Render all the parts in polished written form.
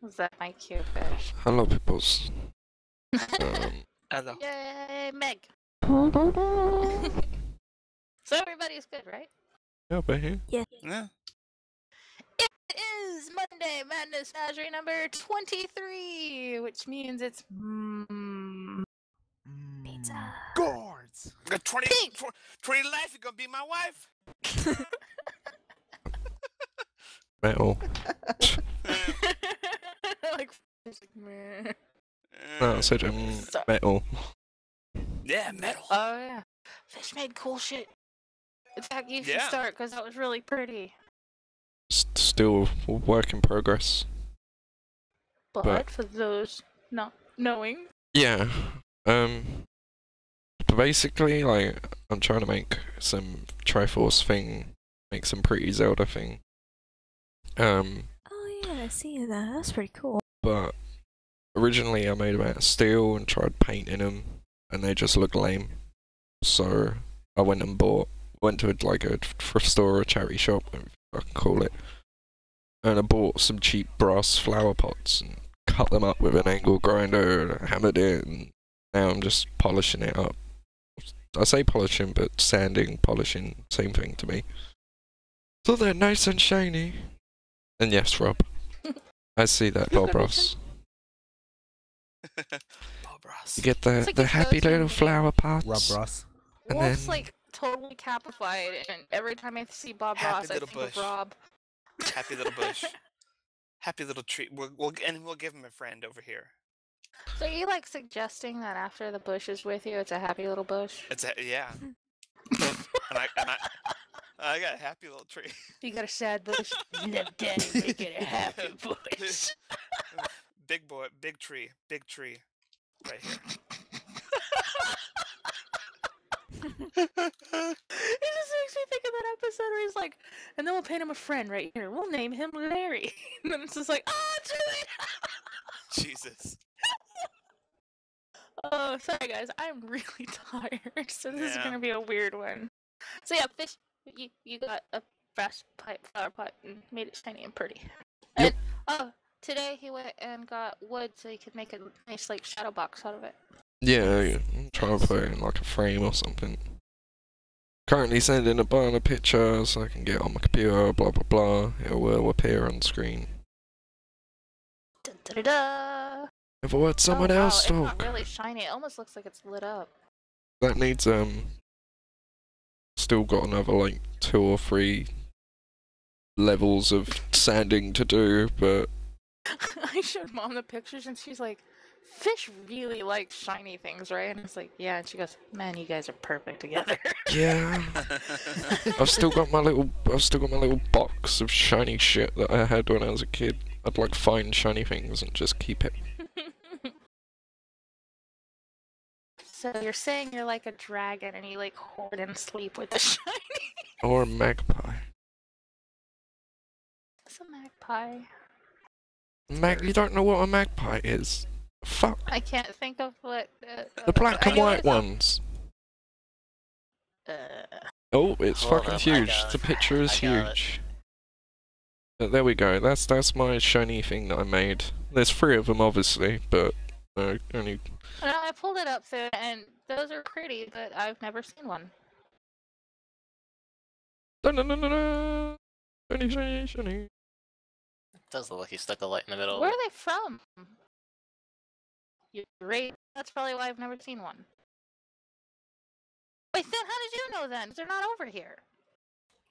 Was that my cute fish? Hello, peoples. Hello. Yay, Meg! So everybody's good, right? Yeah, but here. Yeah. It is Monday Madness Menagerie number 23, which means it's pizza. Guards! 20 Pink! 20 life, you're gonna be my wife? Metal. like, meh. No, I said Sorry. metal. Yeah, metal. Oh yeah, fish made cool shit. In fact, you should Yeah. start because that was really pretty. Still a work in progress. But for those not knowing, Yeah. Basically, like, I'm trying to make some Triforce thing, make some pretty Zelda thing. Oh yeah, I see that. That's pretty cool. But originally I made them out of steel and tried painting them, and they just look lame. So I went to like a thrift store or a charity shop, whatever I can call it, and I bought some cheap brass flower pots and cut them up with an angle grinder and hammered it, and now I'm just polishing it up. I say polishing, but sanding, polishing, same thing to me. So they're nice and shiny. And yes, Rob, I see that, Bob Ross. Bob Ross. You get It's like the a happy go-to little name. flower pots. Rob Ross. And Wolf's then- like totally capified, and every time I see Bob Happy Ross, I little think of bush. Rob. Happy little bush. Happy little tree. We'll give him a friend over here. So are you like suggesting that after the bush is with you, it's a happy little bush? It's a yeah. I got a happy little tree. You got a sad bush? No, Daddy, make it a happy bush. Big boy, big tree, right here. It just makes me think of that episode where he's like, and then we'll paint him a friend right here. We'll name him Larry. And then it's just like, oh, do it! Jesus. Oh, sorry guys, I'm really tired, so this is Yeah. gonna be a weird one. So yeah, fish, you got a brass pipe flower pot and made it shiny and pretty. Yep. And oh, today he went and got wood so he could make a nice like shadow box out of it. Yeah, I'm trying to put it in like a frame or something. Currently sending a burner picture so I can get it on my computer, blah blah blah. It will appear on screen. Da da da da. If I let someone oh, wow, else it's talk. not really shiny. It almost looks like it's lit up. That needs still got another like 2 or 3 levels of sanding to do, but I showed Mom the pictures and she's like, fish really like shiny things, right? And it's like, yeah. And she goes, man, you guys are perfect together. yeah. I've still got my little box of shiny shit that I had when I was a kid. I'd like find shiny things and just keep it. So you're saying you're like a dragon and you like hoard and sleep with the shiny? Or a magpie. It's a magpie. You don't know what a magpie is? Fuck. I can't think of what. The black and white ones. Oh, it's Hold fucking up, I huge. got The it. picture is I got it. huge. There we go. That's my shiny thing that I made. There's 3 of them, obviously, but only. No, I pulled it up soon, and those are pretty, but I've never seen one. Da-na-na-na-na. Shiny, shiny, shiny. Does look like you stuck a light in the middle. Where are they from? You're right. That's probably why I've never seen one. Wait, then how did you know then? They're not over here.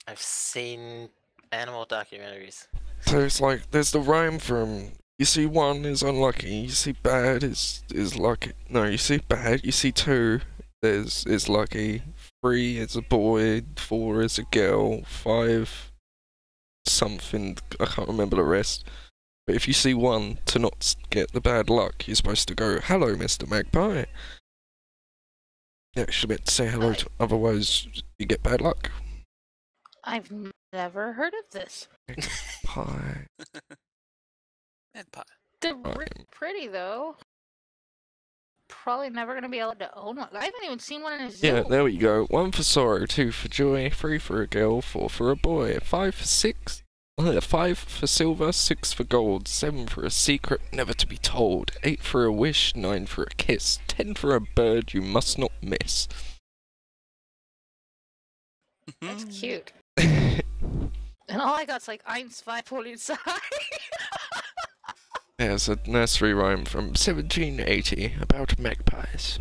I've seen animal documentaries. So it's like there's the rhyme from you see 1 is unlucky, you see bad is lucky. No, you see bad, you see 2 is lucky, 3 is a boy, 4 is a girl, 5 something, I can't remember the rest. But if you see 1 to not get the bad luck, you're supposed to go, hello Mr. Magpie. You actually meant to say hello, otherwise you get bad luck. I've never heard of this. Pie. Magpie. They're really pretty though. Probably never gonna be able to own one. I haven't even seen one in a zoo. Yeah, there we go. 1 for sorrow, 2 for joy, 3 for a girl, 4 for a boy, 5 for 6, 5 for silver, 6 for gold, 7 for a secret never to be told, 8 for a wish, 9 for a kiss, 10 for a bird you must not miss. That's Mm-hmm. cute. And all I got's like, eins, zwei, Polizei. There's a nursery rhyme from 1780 about magpies.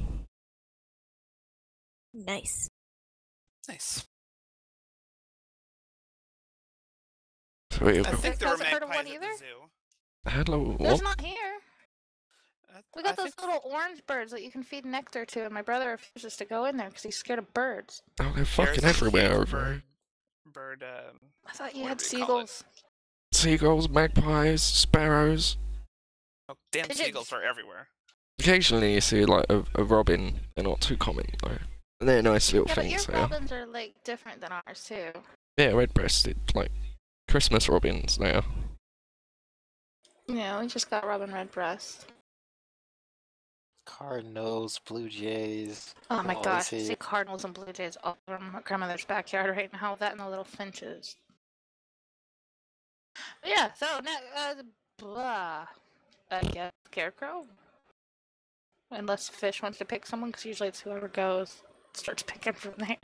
Nice. Nice. So we I think there were Hasn't heard of magpies one at either? the zoo. hello, There's what? not here. We got I those think- little orange birds that you can feed nectar to, and my brother refuses to go in there because he's scared of birds. Oh, they're There's fucking a everywhere huge over here. bird. I thought you What had do we call it? seagulls. Seagulls, magpies, sparrows. Oh, damn Pigeons. seagulls are everywhere. Occasionally you see like a robin. They're not too common though. They're nice little Yeah, but your things. They are. robins are like different than ours too. Yeah, red-breasted, like Christmas robins. They are. Yeah, we just got robin redbreast. Cardinals, Blue Jays. Oh my Oh, I gosh, see. see cardinals and blue jays all over my grandmother's backyard right now. That and the little finches. Yeah, so blah. I guess scarecrow. Unless Fish wants to pick someone, because usually it's whoever goes starts picking from there.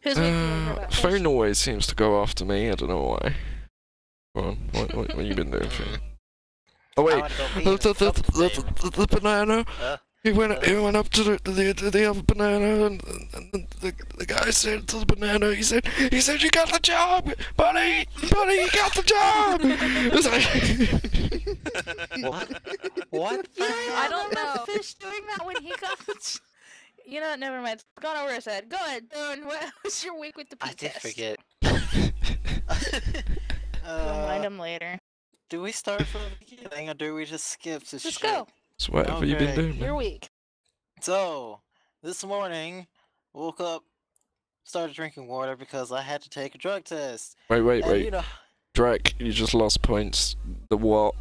Who's with you over about Fish? Phone always seems to go after me. I don't know why. Go on, what you been doing, Phone? Oh wait, I wanna go pee in the banana. Uh, He went up to the other banana, and the guy said to the banana, he said, you got the job, buddy, you got the job. It's like, what? I don't know. Fish doing that when he got the... You know, never mind. It's gone over his head. Go ahead, Dylan. What was your week with the P I did test? forget. We'll mind him later. Do we start from the beginning or do we just skip to Just shit? go. so what have you been Okay. doing, Your man? week. So, this morning, woke up, started drinking water because I had to take a drug test. Wait, And, you know, Drake, you just lost points. The what?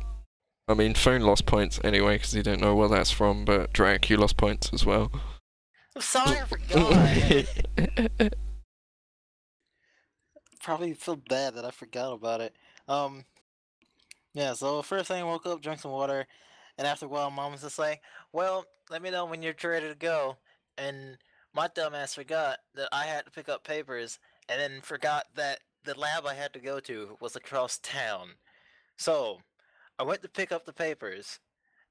I mean, Phone lost points anyway, because he didn't know where that's from, but Drake, you lost points as well. I'm sorry, I forgot. Probably feel bad that I forgot about it. Yeah, so first thing I woke up, drank some water, and after a while, Mom was just like, well, let me know when you're ready to go. And my dumbass forgot that I had to pick up papers, and then forgot that the lab I had to go to was across town. So, I went to pick up the papers,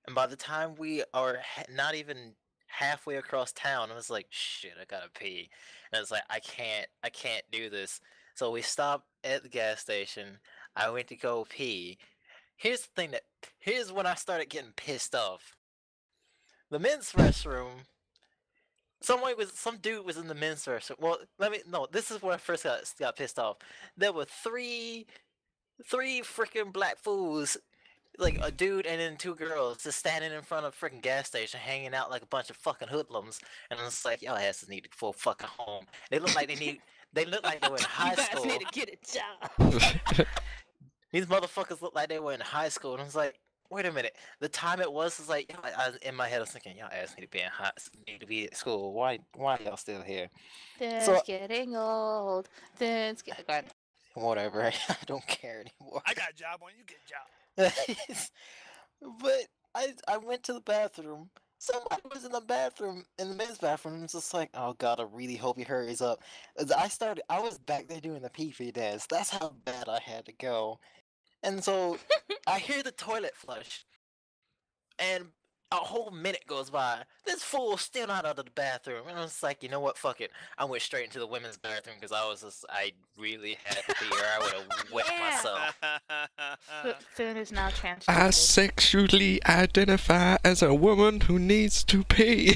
and by the time we are not even halfway across town, I was like, shit, I gotta pee. And I was like, I can't do this. So we stopped at the gas station. I went to go pee. Here's when I started getting pissed off. The men's restroom. Some dude was in the men's restroom. Well, this is where I first got pissed off. There were three freaking black fools, like a dude and then two girls, just standing in front of a freaking gas station, hanging out like a bunch of fucking hoodlums. And I was like, y'all asses need to go fucking home. They look like they look like they were in high school. You guys need to get a job. These motherfuckers look like they were in high school, and I was like, wait a minute. The time it was like, in my head, I was thinking, y'all ass need to be at school. Why y'all still here? It's So- getting old. It's getting... Go ahead. Whatever, I don't care anymore. I got a job when you get a job. But I went to the bathroom. Somebody was in the men's bathroom, and was just like, oh god, I really hope he hurries up. I was back there doing the pee-pee dance. That's how bad I had to go. And so, I hear the toilet flush, and a whole minute goes by. This fool's still not out of the bathroom. And I was like, you know what, fuck it. I went straight into the women's bathroom, because I really had to pee, or I would have wet Yeah. myself. Food is now I transgender. sexually identify as a woman who needs to pee.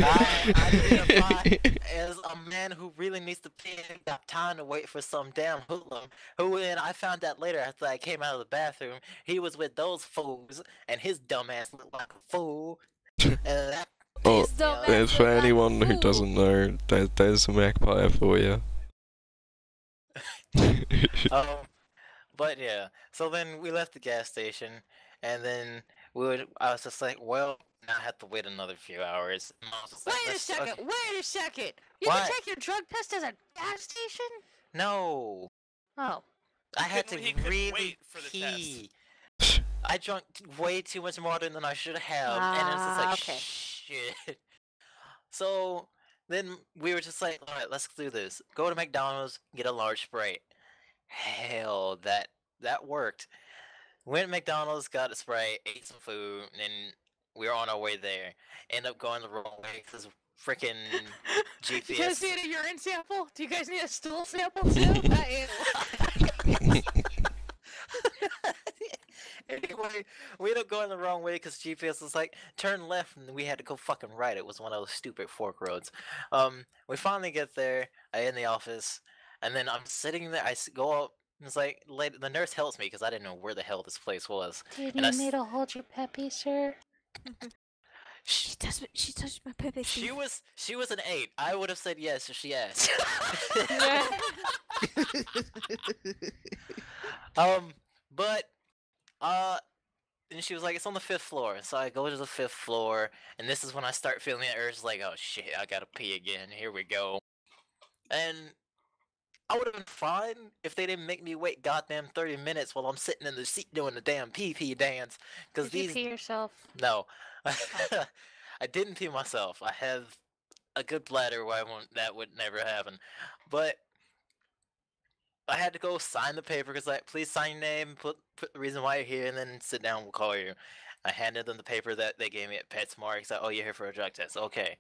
I identify as a man who really needs to pee and got time to wait for some damn hoodlum. Who then I found out later after I came out of the bathroom, he was with those fools, and his dumbass looked like a fool. And that Oh, pissed me off. there's for anyone who doesn't know, there's a magpie for you. But yeah, so then we left the gas station, and then I was just like, well, now I have to wait another few hours. And Mom was just like, Wait a "Let's- second. okay." Wait a second. You Why? can take your drug test at a gas station? No. Oh. I had to He couldn't really wait for the pee. I drank way too much water than I should have, and it was just like, Okay. shit. So then we were just like, all right, let's do this. Go to McDonald's, get a large Sprite. Hell, that worked. Went to McDonald's, got a Sprite, ate some food, and we were on our way there. End up going the wrong way because freaking Do you guys GPS. need a urine sample? Do you guys need a stool sample too? Anyway, we ended up going the wrong way because GPS was like, turn left, and we had to go fucking right. It was one of those stupid fork roads. We finally get there, I in the office, and then I'm sitting there, go up, and it's like, the nurse helps me because I didn't know where the hell this place was. Do you And I need s- me to hold your peppy, sir? Sh- She touched my puppy. She was an 8. I would have said yes if she asked. But and she was like, it's on the 5th floor. So I go to the 5th floor, and this is when I start feeling the urge, like, oh shit, I gotta pee again. Here we go. And I would have been fine if they didn't make me wait goddamn 30 minutes while I'm sitting in the seat doing the damn pee dance. Because Did you pee yourself? No. I didn't pee myself. I have a good bladder where that would never happen. But I had to go sign the paper because like, please sign your name, put the reason why you're here, and then sit down. We'll call you. I handed them the paper that they gave me at PetSmart. He's like, oh, you're here for a drug test. Okay.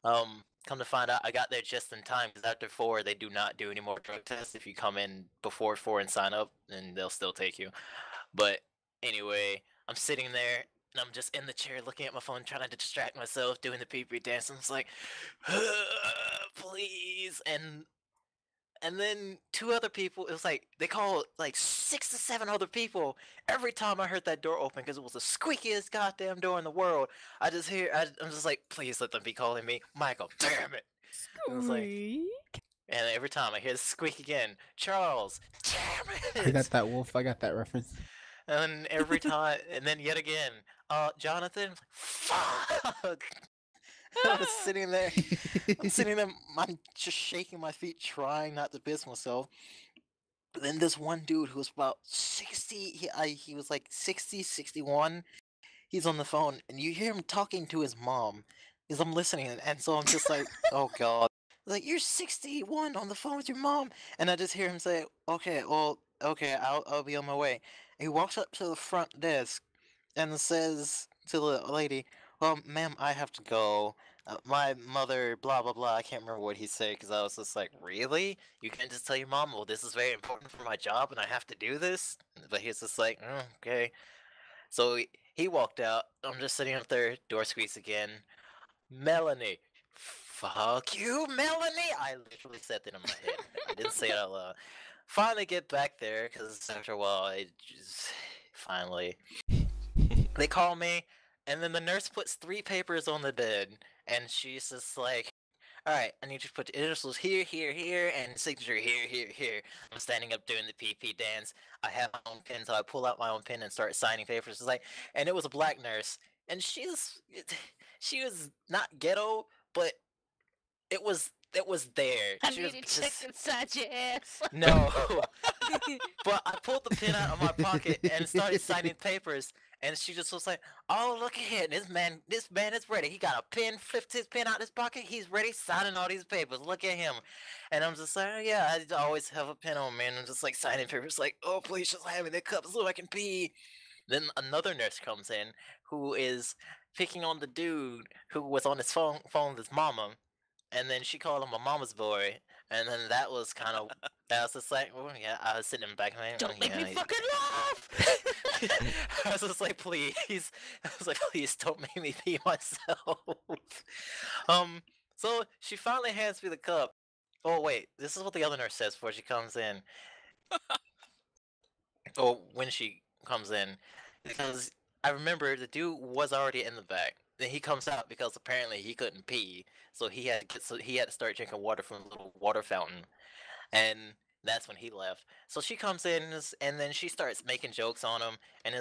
Come to find out, I got there just in time because after 4, they do not do any more drug tests. If you come in before 4 and sign up, then they'll still take you. But anyway, I'm sitting there and I'm just in the chair looking at my phone, trying to distract myself, doing the pee dance. And it's like, please. And then 2 other people, it was like, they called like 6 to 7 other people every time I heard that door open because it was the squeakiest goddamn door in the world. I'm just like, please let them be calling me Michael, damn it. And, it's like, and every time I hear the squeak again, Charles, damn it. I got that, Wolf. I got that reference. And every time, and then yet again, Jonathan, fuck. I'm sitting there, I'm just shaking my feet, trying not to piss myself. Then this one dude who was about 60, he was like 60, 61, he's on the phone, and you hear him talking to his mom, because I'm listening, and so I'm just like, oh god. Like, you're 61 on the phone with your mom, and I just hear him say, okay, well, okay, I'll be on my way. And he walks up to the front desk, and says to the lady, well, ma'am, I have to go. My mother, blah, blah, blah. I can't remember what he said because I was just like, really? You can't just tell your mom, well, this is very important for my job and I have to do this? But he's just like, okay. So he walked out. I'm just sitting up there, door squeaks again. Melanie. Fuck you, Melanie! I literally said that in my head. I didn't say it out loud. Finally get back there because after a while, I just... Finally. They call me, and then the nurse puts 3 papers on the bed, and she's just like, alright, I need you to put the initials here, here, here, and signature here, here, here. I'm standing up doing the PP dance. I have my own pen, so I pull out my own pen and start signing papers. It's like, and it was a black nurse, and she was not ghetto, but it was there. I She need was to just... check inside your ass. No. But I pulled the pen out of my pocket and started signing papers, and she just was like, "Oh, look at him! This man is ready. He got a pen, flipped his pen out his pocket. He's ready, signing all these papers. Look at him." And I'm just like, oh, "Yeah, I always have a pen on me." And I'm just like signing papers, like, "Oh, please just hand me the cup so I can pee." Then another nurse comes in who is picking on the dude who was on his phone with his mama. And then she called him a mama's boy, and then that was kind of, I was just like, well, yeah, I was sitting in the back of my Don't make me fucking laugh! I was just like, please, don't make me pee myself. So she finally hands me the cup. Oh wait, this is what the other nurse says before she comes in. Or when she comes in, because I remember the dude was already in the back. Then he comes out because apparently he couldn't pee, so he had to start drinking water from a little water fountain, and that's when he left. So she comes in and then she starts making jokes on him, and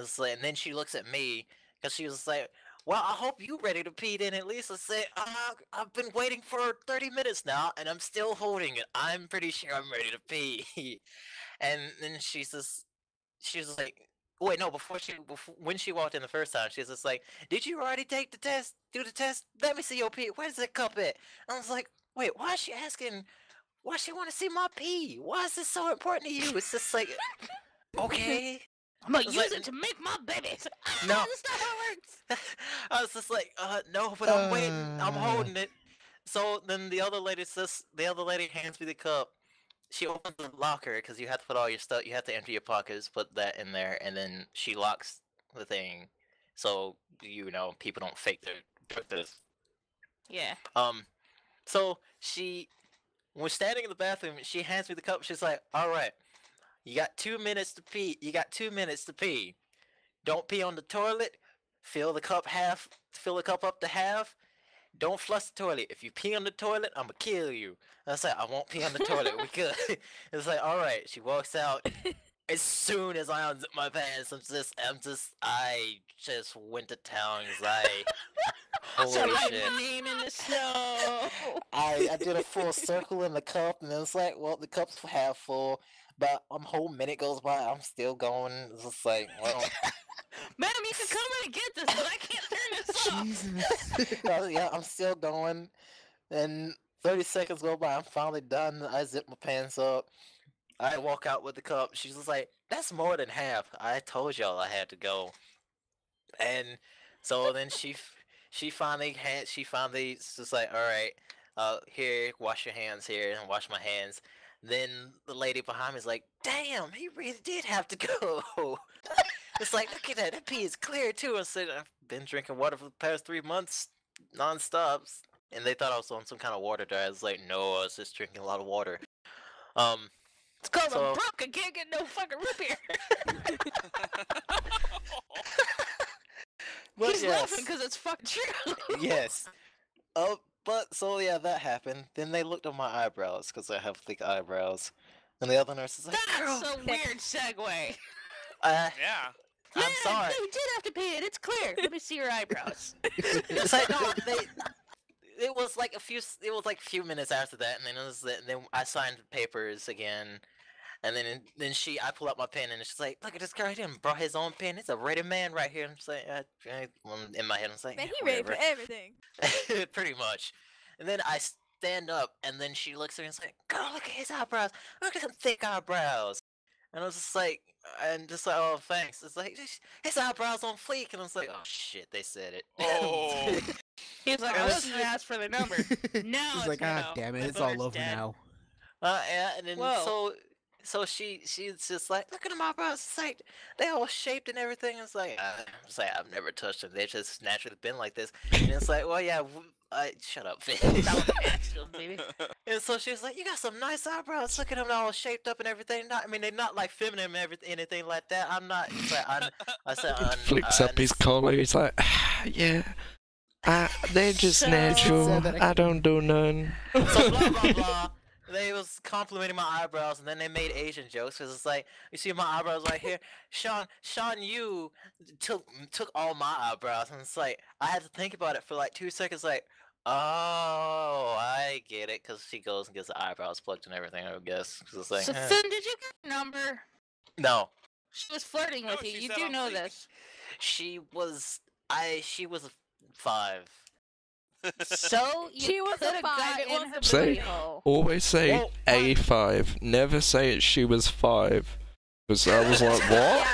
then she looks at me because she was like, well, I hope you ready to pee then at least. I say, I've been waiting for 30 minutes now, and I'm still holding it. I'm pretty sure I'm ready to pee. And then she's like, wait, no, when she walked in the first time, she's just like, did you already take the test? Do the test? Let me see your pee. Where's the cup at? I was like, wait, why is she asking? Why she want to see my pee? Why is this so important to you? It's just like, okay. I'm gonna It's use like- it to make my babies. No. That's not how it works. I was just like, no, but I'm waiting. I'm holding it. So then the other lady hands me the cup. She opens the locker because you have to put all your stuff. You have to empty your pockets, put that in there, and then she locks the thing, so people don't fake their birthdays. Yeah. So she was standing in the bathroom. She hands me the cup. She's like, "All right, you got 2 minutes to pee. You got 2 minutes to pee. Don't pee on the toilet. Fill the cup up to half. Don't flush the toilet. If you pee on the toilet, I'ma kill you." I was like, I won't pee on the toilet. We good. It's like, all right. She walks out. As soon as I unzip my pants, I just went to town. Holy Write shit. my name in the snow. I did a full circle in the cup, and it's like, well, the cup's half full, but a whole minute goes by, I'm still going. It's just like, well, Madam, you can come in and get this, but I can't turn this off. Jesus. yeah, I'm still going. And 30 seconds go by, I'm finally done. I zip my pants up. I walk out with the cup. She's just like, that's more than half. I told y'all I had to go. And so then she finally just like, all right, here, wash your hands here, and wash my hands. Then the lady behind me is like, damn, he really did have to go. It's like, look at that, that pee is clear too. I said, I've been drinking water for the past 3 months, non-stop. And they thought I was on some kind of water diet. I was like, no, I was just drinking a lot of water. It's called So- I'm broke. I can't get no fucking root beer. But He's laughing because it's fucking true. yes. But so yeah, that happened. Then they looked at my eyebrows because I have thick eyebrows, and the other nurse is like, "Girl, That's a weird segue. uh, Yeah. I'm Man, sorry." You did have to pee it. It's clear. Let me see your eyebrows. It's like no, it was like a few minutes after that, and then I signed the papers again, and then I pull out my pen, and she's like, "Look at this guy! He didn't brought his own pen. It's a ready man right here." I'm just like, in my head, I'm just like, Man, "Yeah, he ready whatever." for everything. Pretty much. And then I stand up, and then she looks at me and is like, "Girl, look at his eyebrows. Look at them thick eyebrows." And I was just like, "Oh, thanks." It's like, his eyebrows on fleek, and I was like, "Oh shit, they said it." Oh. He's like, I wasn't gonna ask for the number. Now He's it's like, gonna ah, know. damn My it, it's boner's all over dead." now. Yeah, and then Whoa. so she's just like, "Look at them eyebrows. It's like they all shaped and everything." It's like, I've never touched them. They've just naturally been like this. And it's like, well, yeah, shut up, Finn. That was natural, baby. And so she was like, "You got some nice eyebrows. Look at them all shaped up and everything. They're not like feminine and anything like that. I'm not." It's like, I said, Flicks up his collar. He's like, yeah, they're just So- natural. So that I I don't do none. So blah blah blah. They was complimenting my eyebrows, and then they made Asian jokes because it's like, you see my eyebrows right here. Sean, you took all my eyebrows, and it's like I had to think about it for like 2 seconds, like, oh, I get it, because she goes and gets the eyebrows plucked and everything. I guess 'cause it's like, So Finn, did you get her number? no, She was flirting No, with you. she You said do on know fleek. this. she was a 5. So you She was a coulda got 5, it in was her a Say- booty hole. Always say Well, A5. Never say she was 5. Because I was like, what?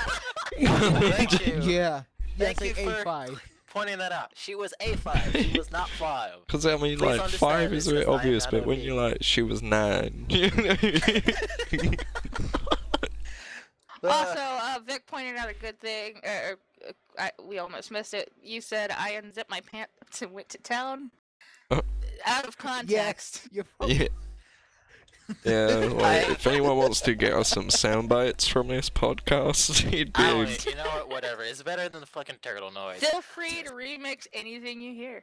Thank you. Yeah. Thank Say you for A5. pointing that out. She was A5. She was not 5. Because I mean, Please like, understand 5 is this, a bit 'cause I am obvious, not but a when big- you're like, she was 9. You know? Also, Vic pointed out a good thing. We almost missed it. You said I unzipped my pants and went to town. Out of context. Yes. Yeah. Yeah, like, if anyone wants to get us some sound bites from this podcast, he'd be able You know what? Whatever. It's better than the fucking turtle noise. Feel free to remix anything you hear.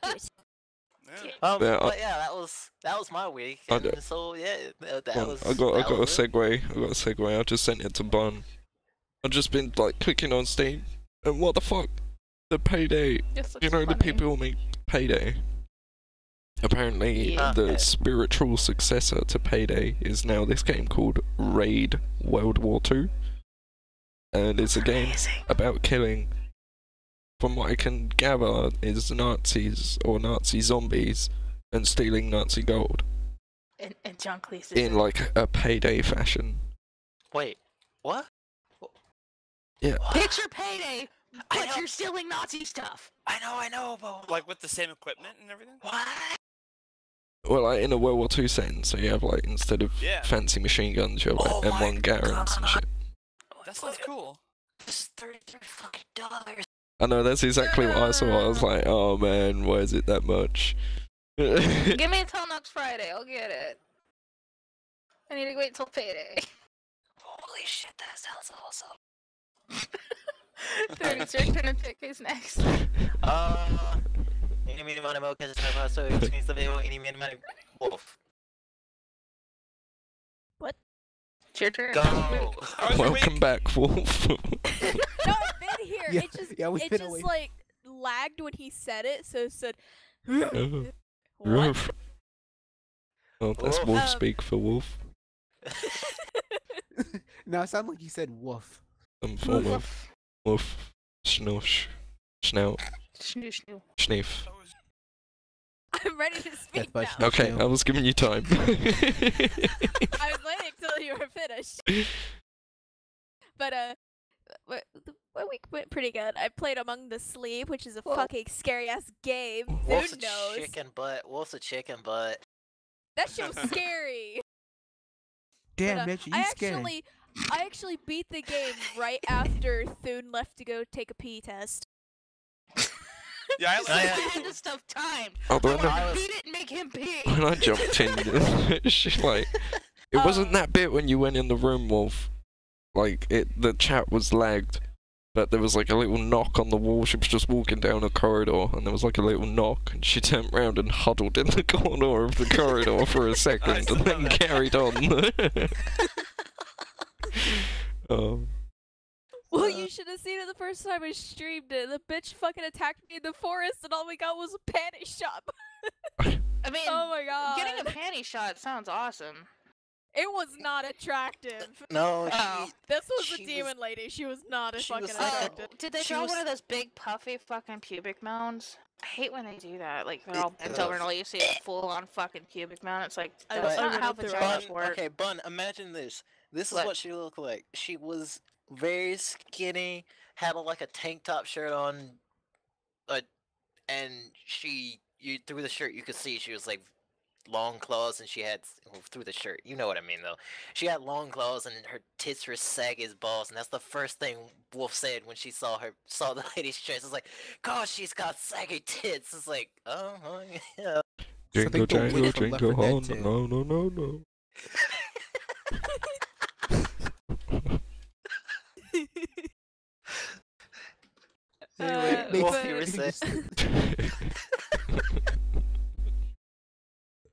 Yeah. Yeah, But yeah, that was my week. I And d- so yeah, that Well, was. I got a that was it. segue. I just sent it to Bun. I've just been like clicking on Steam, and what the fuck? The Payday. This looks You know the funny. people who make Payday. Apparently, Yeah. the spiritual successor to Payday is now this game called Raid World War II, and it's a game about killing. From what I can gather, is Nazis or Nazi zombies and stealing Nazi gold And John Cleese is in like a Payday fashion. Wait, what? Yeah. Picture Payday, I but know. you're stealing Nazi stuff. I know, but Like with the same equipment and everything? what? Well, like in a World War II setting, so you have like instead of Yeah. fancy machine guns, you have like Oh my M1 Garants and God. shit. That sounds cool. This is $33 fucking. I know that's exactly what I saw. I was like, oh man, why is it that much? Give me until next Friday, I'll get it. I need to wait till payday. Holy shit, that sounds awesome. Dude, it's your turn to pick who's next. Any meeny money mo, because it's my so it means the video, any meeny money wolf. It's your turn. Go! How was your Welcome week? back, Wolf. No, I've been here. Yeah, it just, yeah, we've it been just away. like lagged when he said it, so it said. Uh, What? Roof. Well, that's Wolf. wolf speak for wolf. No, it sounded like you said woof. Some form of wolf, snoosh, snout, Snoo snoo. sniff. How was- I'm ready to speak by now. Schnoosh. Okay, I was giving you time. I was waiting till you were finished. But my week went pretty good. I played Among the Sleep, which is a Whoa. fucking scary ass game. Wolf's Who a knows? chicken butt. Wolf's a chicken butt. That shit was scary. Damn, But, bitch, you I scary. actually beat the game right after Thune left to go take a pee test. Yeah, I I like had- I had this stuff timed. Although I when wanted I to was- beat it and make him pee. when I jumped in, she like, it wasn't that bit when you went in the room, Wolf. Like the chat was lagged, but there was like a little knock on the wall. She was just walking down a corridor, and there was like a little knock, and she turned round and huddled in the corner of the corridor for a second, saw and then that. carried on. Oh. Well, you should have seen it the first time I streamed it. The bitch fucking attacked me in the forest, and all we got was a panty shot. I mean, Oh my god. getting a panty shot sounds awesome. It was not attractive. No, Oh. This was She a demon lady. She was not a she fucking was like a- attractive. Did they She draw was- one of those big puffy fucking pubic mounds? I hate when they do that. Like they're all bent over and all you see is a full on fucking pubic mount. It's like I that's don't not how know if they're vaginas Bun, work. okay, Bun, imagine this. This is What? what she looked like. She was very skinny, had like a tank top shirt on, and you through the shirt you could see she was like long claws, and she had through the shirt. You know what I mean, though. She had long claws, and her tits were saggy as balls, and that's the first thing Wolf said when she saw the lady's chest. It's like, God, she's got saggy tits. It's like, oh, yeah. Jingle Something to jangle, win from Left jingle 4 Dead on. 2. No, no, no, no. Anyway, Uh, Wolf, but- you were saying.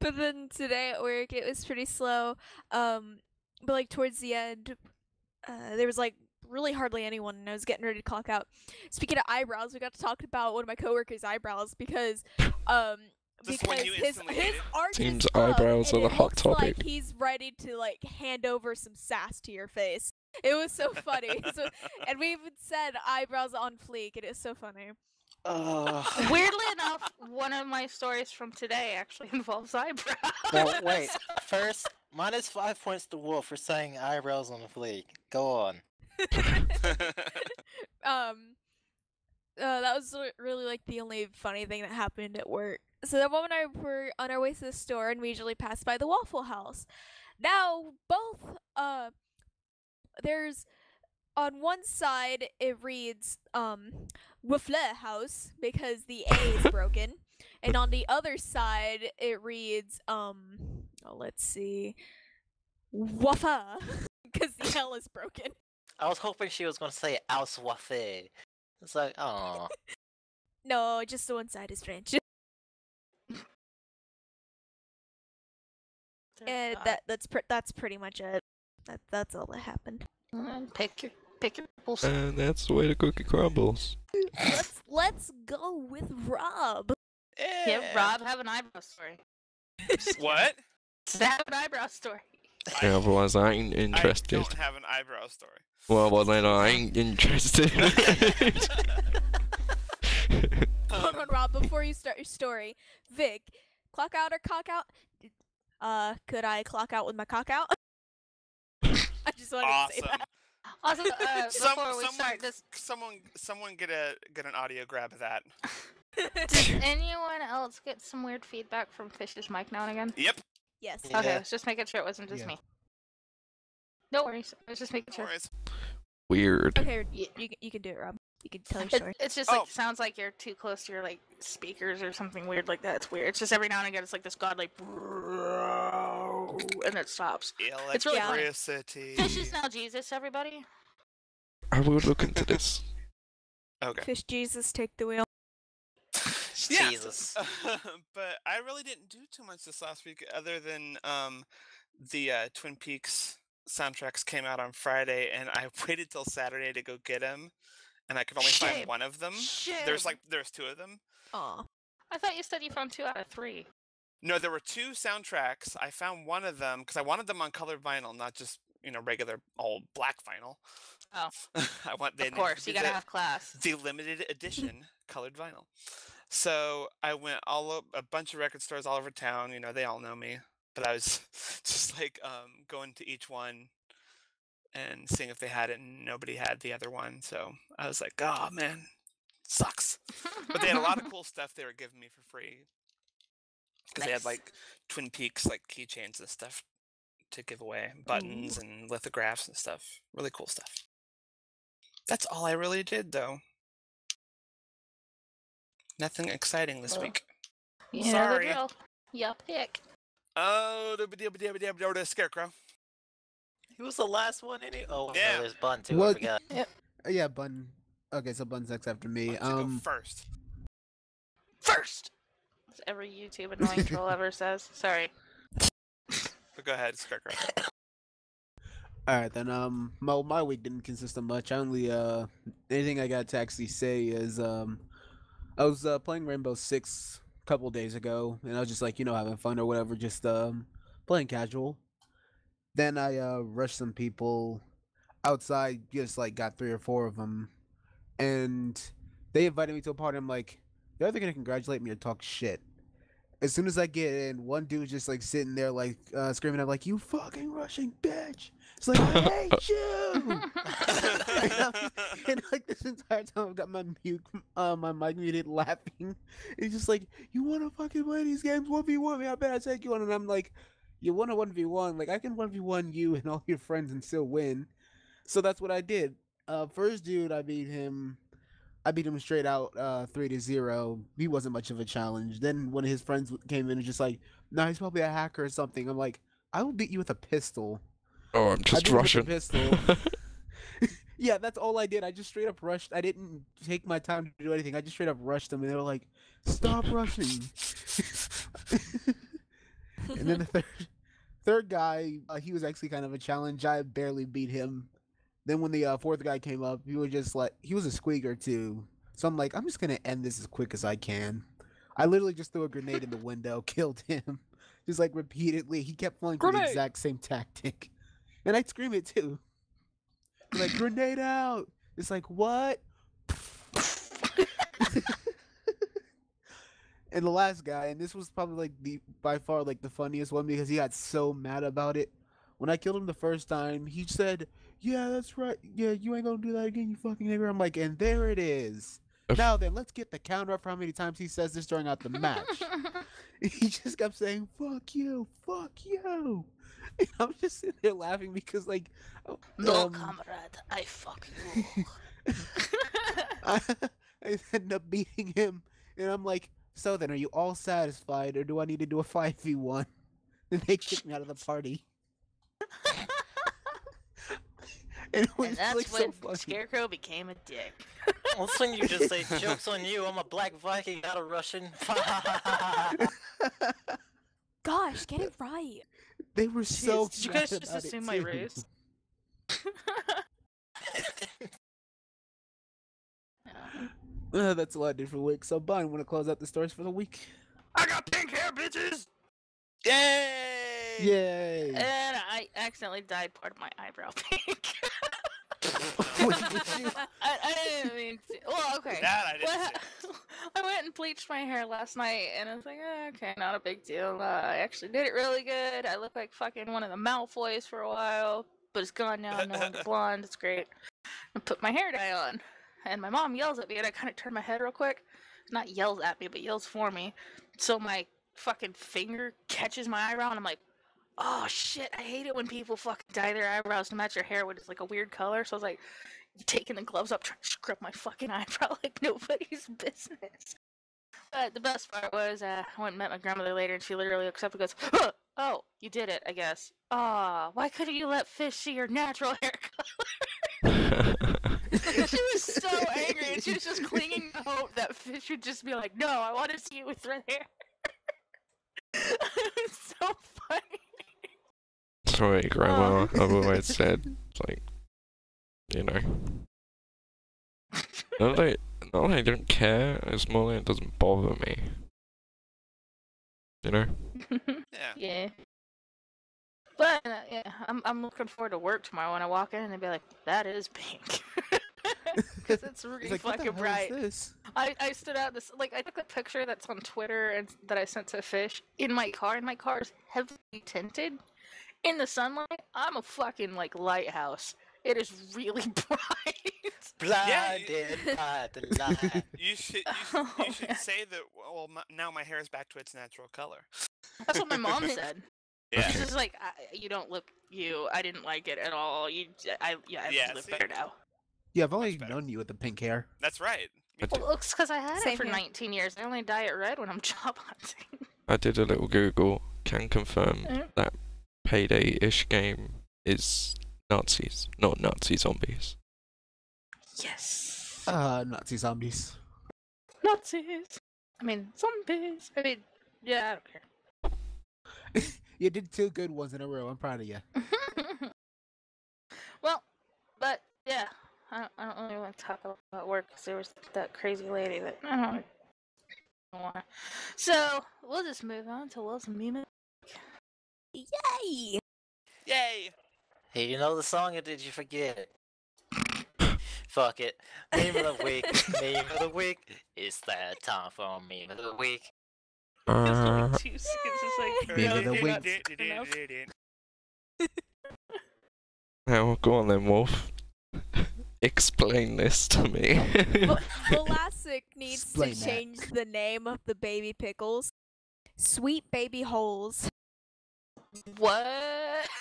But then today at work, it was pretty slow. But like towards the end, there was like really hardly anyone, and I was getting ready to clock out. Speaking of eyebrows, we got to talk about one of my coworkers' eyebrows because This one you his instantly his hated? arch Seems is up, eyebrows and are the it hot looks topic. like he's ready to like hand over some sass to your face. It was so funny. And we even said eyebrows on fleek. It is so funny. Weirdly enough, one of my stories from today actually involves eyebrows. Well, wait. First, minus 5 points to Wolf for saying eyebrows on a fleek. Go on. That was really like the only funny thing that happened at work. So the mom and I were on our way to the store, and we usually pass by the Waffle House. Now, both there's on one side it reads Waffle House because the A is broken, and on the other side it reads let's see, Waffa because the L is broken. I was hoping she was going to say Auswaffe. It's like, oh. No, just the one side is French. And that's pretty much it. That's all that happened. Pick your Pick your apples. And that's the way the cookie crumbles. Let's go with Rob. Yeah, Rob, have an eyebrow story. What? Have an eyebrow story. Yeah, otherwise I ain't interested. I don't have an eyebrow story. Well, then I ain't interested. Hold on, Rob. Before you start your story, Vic, clock out or cock out? Could I clock out with my cock out? I just wanted to say Awesome. that. Also, before we start this, Someone get an audio grab of that. does anyone else get some weird feedback from Fish's mic now and again? Yep. Yes. Yeah. Okay, I was just making sure it wasn't just Yeah. me. No worries, I was just making No sure. worries. Weird. Okay, Yeah. you can do it, Rob. You can tell your story. It's just like Oh. sounds like you're too close to your like speakers or something weird like that. It's weird. It's just every now and again it's like this godly and it stops. It's really funny. Electricity. Fish is now Jesus, everybody. I will look into this. Okay. Fish Jesus, take the wheel. Yeah. Jesus. But I really didn't do too much this last week, other than the Twin Peaks soundtracks came out on Friday, and I waited till Saturday to go get them, and I could only Shame. find one of them. Shame. There's two of them. Aw. I thought you said you found 2 out of 3. No, there were 2 soundtracks. I found one of them because I wanted them on colored vinyl, not just regular old black vinyl. Oh. I want Of course, you gotta have class. the limited edition colored vinyl. So I went a bunch of record stores all over town. They all know me, but I was just like going to each one and seeing if they had it, and nobody had the other one. So I was like, oh man, sucks. But they had a lot of cool stuff they were giving me for free because they had Nice. like Twin Peaks like keychains and stuff to give away, buttons and lithographs and stuff. Really cool stuff. That's all I really did though. Nothing exciting this Well, week. You know the Sorry. drill. You pick. Oh, the scarecrow. He was the last one in it. Oh, Yeah. no, there's Bun too. I What? forgot. Yeah, Bun. Okay, so Bun's next after me. Why don't you go first? First! As every YouTube annoying troll ever says. Sorry. But go ahead, scarecrow. All right, then. My week didn't consist of much. I only anything I got to actually say is I was playing Rainbow Six a couple days ago, and I was just like having fun or whatever, just playing casual. Then I rushed some people outside, just like got 3 or 4 of them, and they invited me to a party. I'm like, they're either gonna congratulate me or talk shit. As soon as I get in, one dude just like sitting there like screaming at like, "You fucking Russian bitch!" It's like, I hate you. And like this entire time I've got my mic muted laughing. It's just like, you wanna fucking play these games 1v1 me? I bet I take you on. And I'm like, you wanna 1v1? Like I can 1v1 you and all your friends and still win. So that's what I did. First dude, I beat him straight out 3-0. He wasn't much of a challenge. Then one of his friends came in and just like, no, he's probably a hacker or something. I'm like, I will beat you with a pistol. Oh, I'm just beat him with a Russian. pistol. Yeah, that's all I did. I just straight up rushed. I didn't take my time to do anything. I just straight up rushed them, and they were like, "Stop rushing." And then the third guy, he was actually kind of a challenge. I barely beat him. Then when the fourth guy came up, he was just like, he was a squeaker too. So I'm like, I'm just gonna end this as quick as I can. I literally just threw a grenade in the window, killed him, just like repeatedly. He kept falling for the Grenade! exact same tactic, and I'd scream it too. Like, grenade out! It's like, what? And the last guy, and this was probably like by far like the funniest one because he got so mad about it. When I killed him the first time, he said, "Yeah, that's right. Yeah, you ain't gonna do that again, you fucking nigger." I'm like, and there it is. Now then, let's get the counter up for how many times he says this during out the match. He just kept saying, "Fuck you, fuck you." And I'm just sitting there laughing because like, No, comrade, I fuck you. I ended up beating him, and I'm like, so then, are you all satisfied, or do I need to do a 5v1? Then they kicked me out of the party. And it was And that's like when so funny. Scarecrow became a dick. That's when you just say, "Joke's on you, I'm a black Viking, not a Russian." Gosh, get it right. They were so Jeez, did you guys mad just about it, assume my too. race? That's all I did for the week. So, Bun, want to close out the stories for the week? I got pink hair, bitches! Yay! Yay! And I accidentally dyed part of my eyebrow pink. What did you? I didn't mean to. Well, okay. That I didn't Well, I went and bleached my hair last night, and I was like, okay, not a big deal. I actually did it really good. I look like fucking one of the Malfoys for a while, but it's gone now. No one's blonde. It's great. I put my hair dye on, and my mom yells at me, and I kind of turn my head real quick. Not yells at me, but yells for me. So my fucking finger catches my eyebrow, and I'm like, oh shit, I hate it when people fucking dye their eyebrows to match their hair when it's like a weird color. So I was like, taking the gloves up, trying to scrub my fucking eyebrow like nobody's business. But the best part was, I went and met my grandmother later, and she literally looks up and goes, huh, oh, you did it, I guess. Aw, why couldn't you let fish see your natural hair color? She was so angry, and she was just clinging to hope that fish would just be like, no, I want to see you with red hair. It was so funny. Sorry, Grandma. I've always said, it's like, you know. Not that I don't care, it's more that it doesn't bother me. You know? Yeah. Yeah. But, yeah, I'm looking forward to work tomorrow when I walk in and they'll be like, that is pink. Because it's really Like, what the fucking hell bright. is this? I stood out this, like, I took a picture that's on Twitter and that I sent to Fish in my car, and my car is heavily tinted. In the sunlight, I'm a fucking, like, lighthouse. It is really bright. Blinded by the light. You should Oh, man. say that. Well, now my hair is back to its natural color. That's what my mom said. Yeah. She's just like, you don't look you. I didn't like it at all. I Yeah, look see? better now. Yeah, I've only Much better. known you with the pink hair. That's right. Me I too. Well, it's because I had Same it for here. 19 years. I only dye it red when I'm job hunting. I did a little Google, can confirm Mm. that Payday-ish game is Nazis, not Nazi zombies. Yes. Nazi zombies. Nazis. I mean, zombies. I mean, yeah, I don't care. You did 2 good ones in a row. I'm proud of you. Well, but yeah, I don't really want to talk about work because there was that crazy lady that I don't want to. So we'll just move on to Will's meme. Yay! Yay! Hey, you know the song or did you forget it? Fuck it. Meme of the week. Meme of the week. It's that time for meme of the week. It's like 2 seconds, just like Meme of the really week. enough. Now, go on then, Wolf. Explain this to me. Vlasic needs Explain to that. change the name of the baby pickles. Sweet Baby Holes What?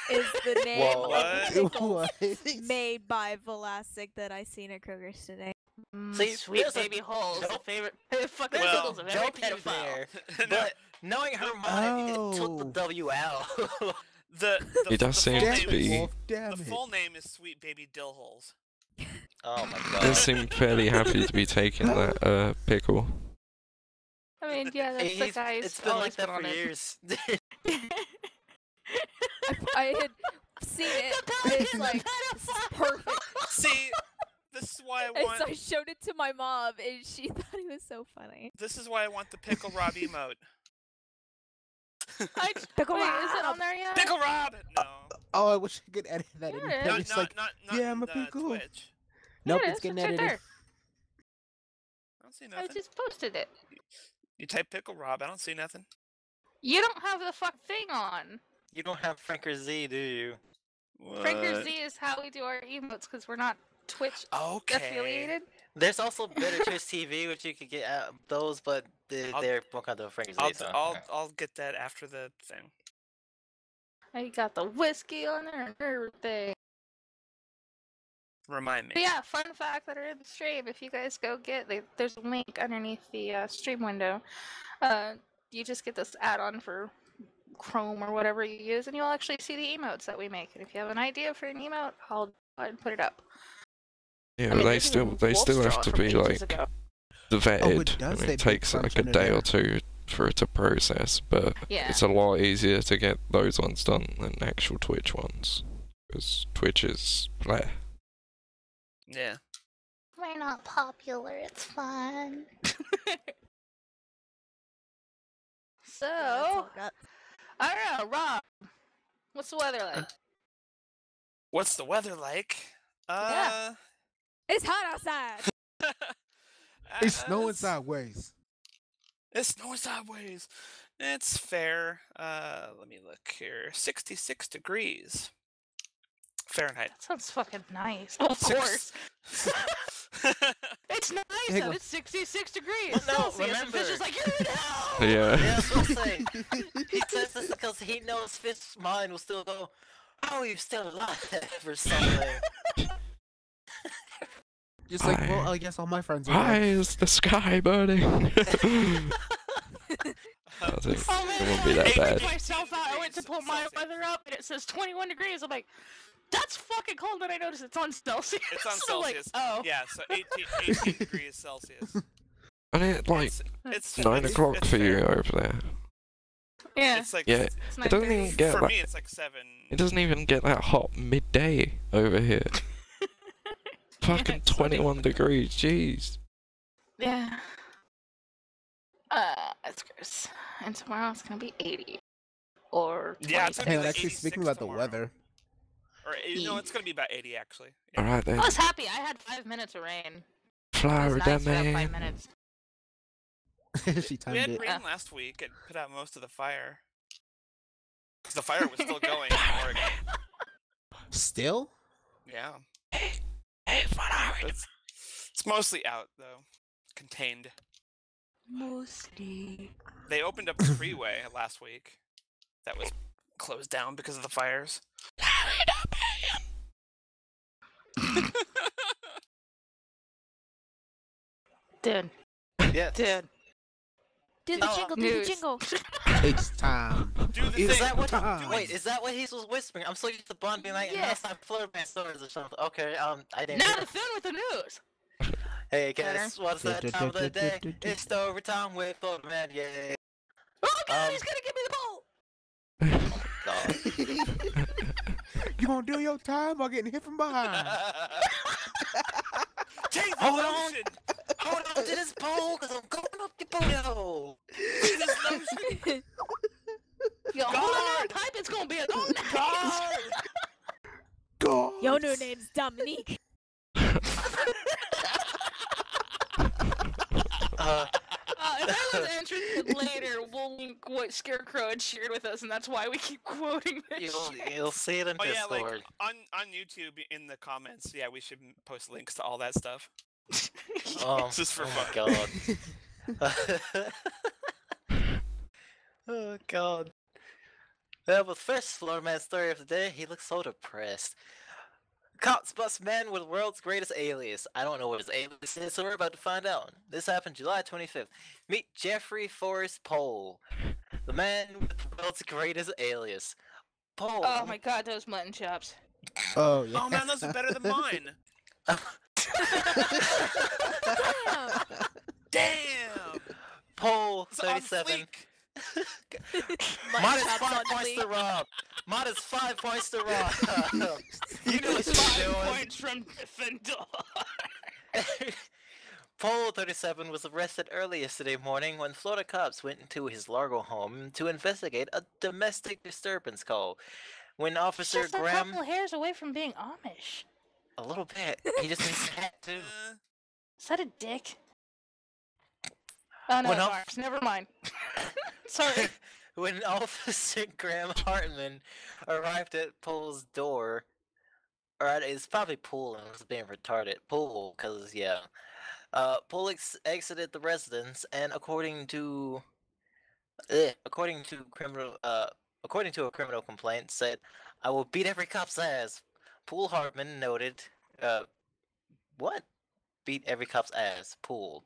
is the name Whoa. of What? the pickles What? made by Vlasic that I seen at Kroger's today. See, Sweet there's a baby holes. Joe favorite. Fucking Well, pickles of every Joe P pedophile. there. But knowing her mind, it took the Oh. W out. the It does the seem full to name be- is- Wolf, damn The it. full name is Sweet Baby Dill Holes. Oh my They god. seem fairly happy to be taking that pickle. I mean, yeah, that's the He's- guy's it's been always like that been on for it. years. I had seen it. And it's like this is perfect. See, this is why I And want. so I showed it to my mom, and she thought it was so funny. This is why I want the Pickle Rob emote. Pickle Wait, is it on there yet? Pickle Rob! No. Oh, I wish I could edit that in. Yeah, it is. Not, It's not, like, not, yeah, I'm a in, pickle. Twitch. nope, Yeah, it's getting right edited. there. I don't see I nothing. just posted it. You type Pickle Rob, I don't see nothing. You don't have the fuck thing on. You don't have Franker Z, do you? Franker Z is how we do our emotes because we're not Twitch Okay. affiliated. There's also Better Twitch TV, which you could get those, but I'll- they're more kind of Franker Z. I'll, so, I'll, yeah. I'll get that after the thing. I got the whiskey on there and everything. Remind me. But yeah, fun fact that are in the stream. If you guys go get, there's a link underneath the stream window. You just get this add-on for Chrome or whatever you use, and you'll actually see the emotes that we make. And if you have an idea for an emote, I'll go ahead and put it up. Yeah, I mean, they this is still have Wolfstraw to from be ages like ago. vetted, does. and They it put takes crunch like a under day there. or two for it to process. But Yeah. it's a lot easier to get those ones done than actual Twitch ones, because Twitch is bleh. Yeah. We're not popular. It's fun. So, That's all I got. I don't know, Rob. What's the weather like? What's the weather like? Yeah. It's hot outside. It's snowing it's- sideways. It's snowing sideways. It's fair. Let me look here. 66 degrees Fahrenheit. That sounds fucking nice. Of course. It's nice Hang though. on. It's 66 degrees Well, no, Celsius. And remember- Fish is like, you're in hell! Yeah. Yeah, that's what I'm saying. He says this because he knows Fish's mind will still go, "How are you still alive?" or something. Just like, Hi. well, I guess all my friends are Why dead. is the sky burning? I think Oh man, it won't be that I freaked bad. myself out. I went to pull my Celsius. weather up and it says 21 degrees. I'm like, that's fucking cold. Then I notice it's on Celsius. It's on So, like, Celsius. oh. Yeah, so 18 degrees Celsius. And it like It's 9 it's- o'clock it's for you fair. over there. Yeah. It's like Yeah, It's it doesn't even get for that. me it's like 7. It doesn't even get that hot midday over here. Fucking it's so 21 degrees, jeez. Yeah. It's gross. And tomorrow it's gonna be 80. Or Yeah, it's 20. gonna be Hey, like actually, 86 speaking about the tomorrow. weather, Or it's gonna be about 80 actually. Yeah. Alright then. I was happy. I had 5 minutes of rain. It was Florida nice to have 5 man. minutes. she We timed had it. rain last week and put out most of the fire. Because the fire was still going in Oregon. Still? Yeah. Hey, Florida. It's mostly out though. Contained. Mostly. They opened up the freeway last week. That was closed down because of the fires. Dude. Yeah. Dude. Do the Oh, jingle, do the news. jingle. Takes time. Do the Is thing. that what? Time. Wait, is that what he was whispering? I'm so used to Bond being like, Yeah. "Yes, I'm Flirtman stories or something." Okay, I didn't. Now hear. the thing with the news. Hey, guess what's that time of the day? Du-du-du-du-du-du-du. It's story time with Flirtman. Yay! Oh god, Um, he's gonna give me the ball. God. You gonna do your time while getting hit from behind? Take the Hold on. lotion. Hold on to this pole, cause I'm going up your booty hole. Take this lotion. Yo, hold on Guard. that pipe. It's gonna be a oh, nice. God. God. Your new name's Dominique. Uh, If anyone's interested later, we'll link what Scarecrow had shared with us, and that's why we keep quoting this shit. You'll see it in oh yeah, Discord. like on YouTube in the comments. Yeah, we should post links to all that stuff. Oh, Just for oh fun. my god. Oh god. Well, with first floor man story of the day, he looks so depressed. Cops bust man with world's greatest alias. I don't know what his alias is, so we're about to find out. This happened July 25th. Meet Jeffrey Forrest Pohl, the man with the world's greatest alias. Pohl. Oh my god, those mutton chops. Oh yeah. Oh man, those are better than mine. Damn. Damn. Pohl, It's on 37. fleek. Minus chops 5 on points fleek. to Rob. Minus 5 points to Rob. You know what It's 5 you're doing. points from Gryffindor. Pohl, 37, was arrested early yesterday morning when Florida cops went into his Largo home to investigate a domestic disturbance call. When Officer Just a Graham, couple hairs away from being Amish. a little bit, he just needs a hat too. Is that a dick? Oh no, When it's I'll- ours. Never mind. Sorry. When Officer Graham Hartman arrived at Pohl's door, or it's probably Pohl and was being retarded. Pohl, because yeah. Pohl exited the residence, and according to a criminal complaint, said, "I will beat every cop's ass." Pohl Hartman noted, what? Beat every cop's ass. Pohl.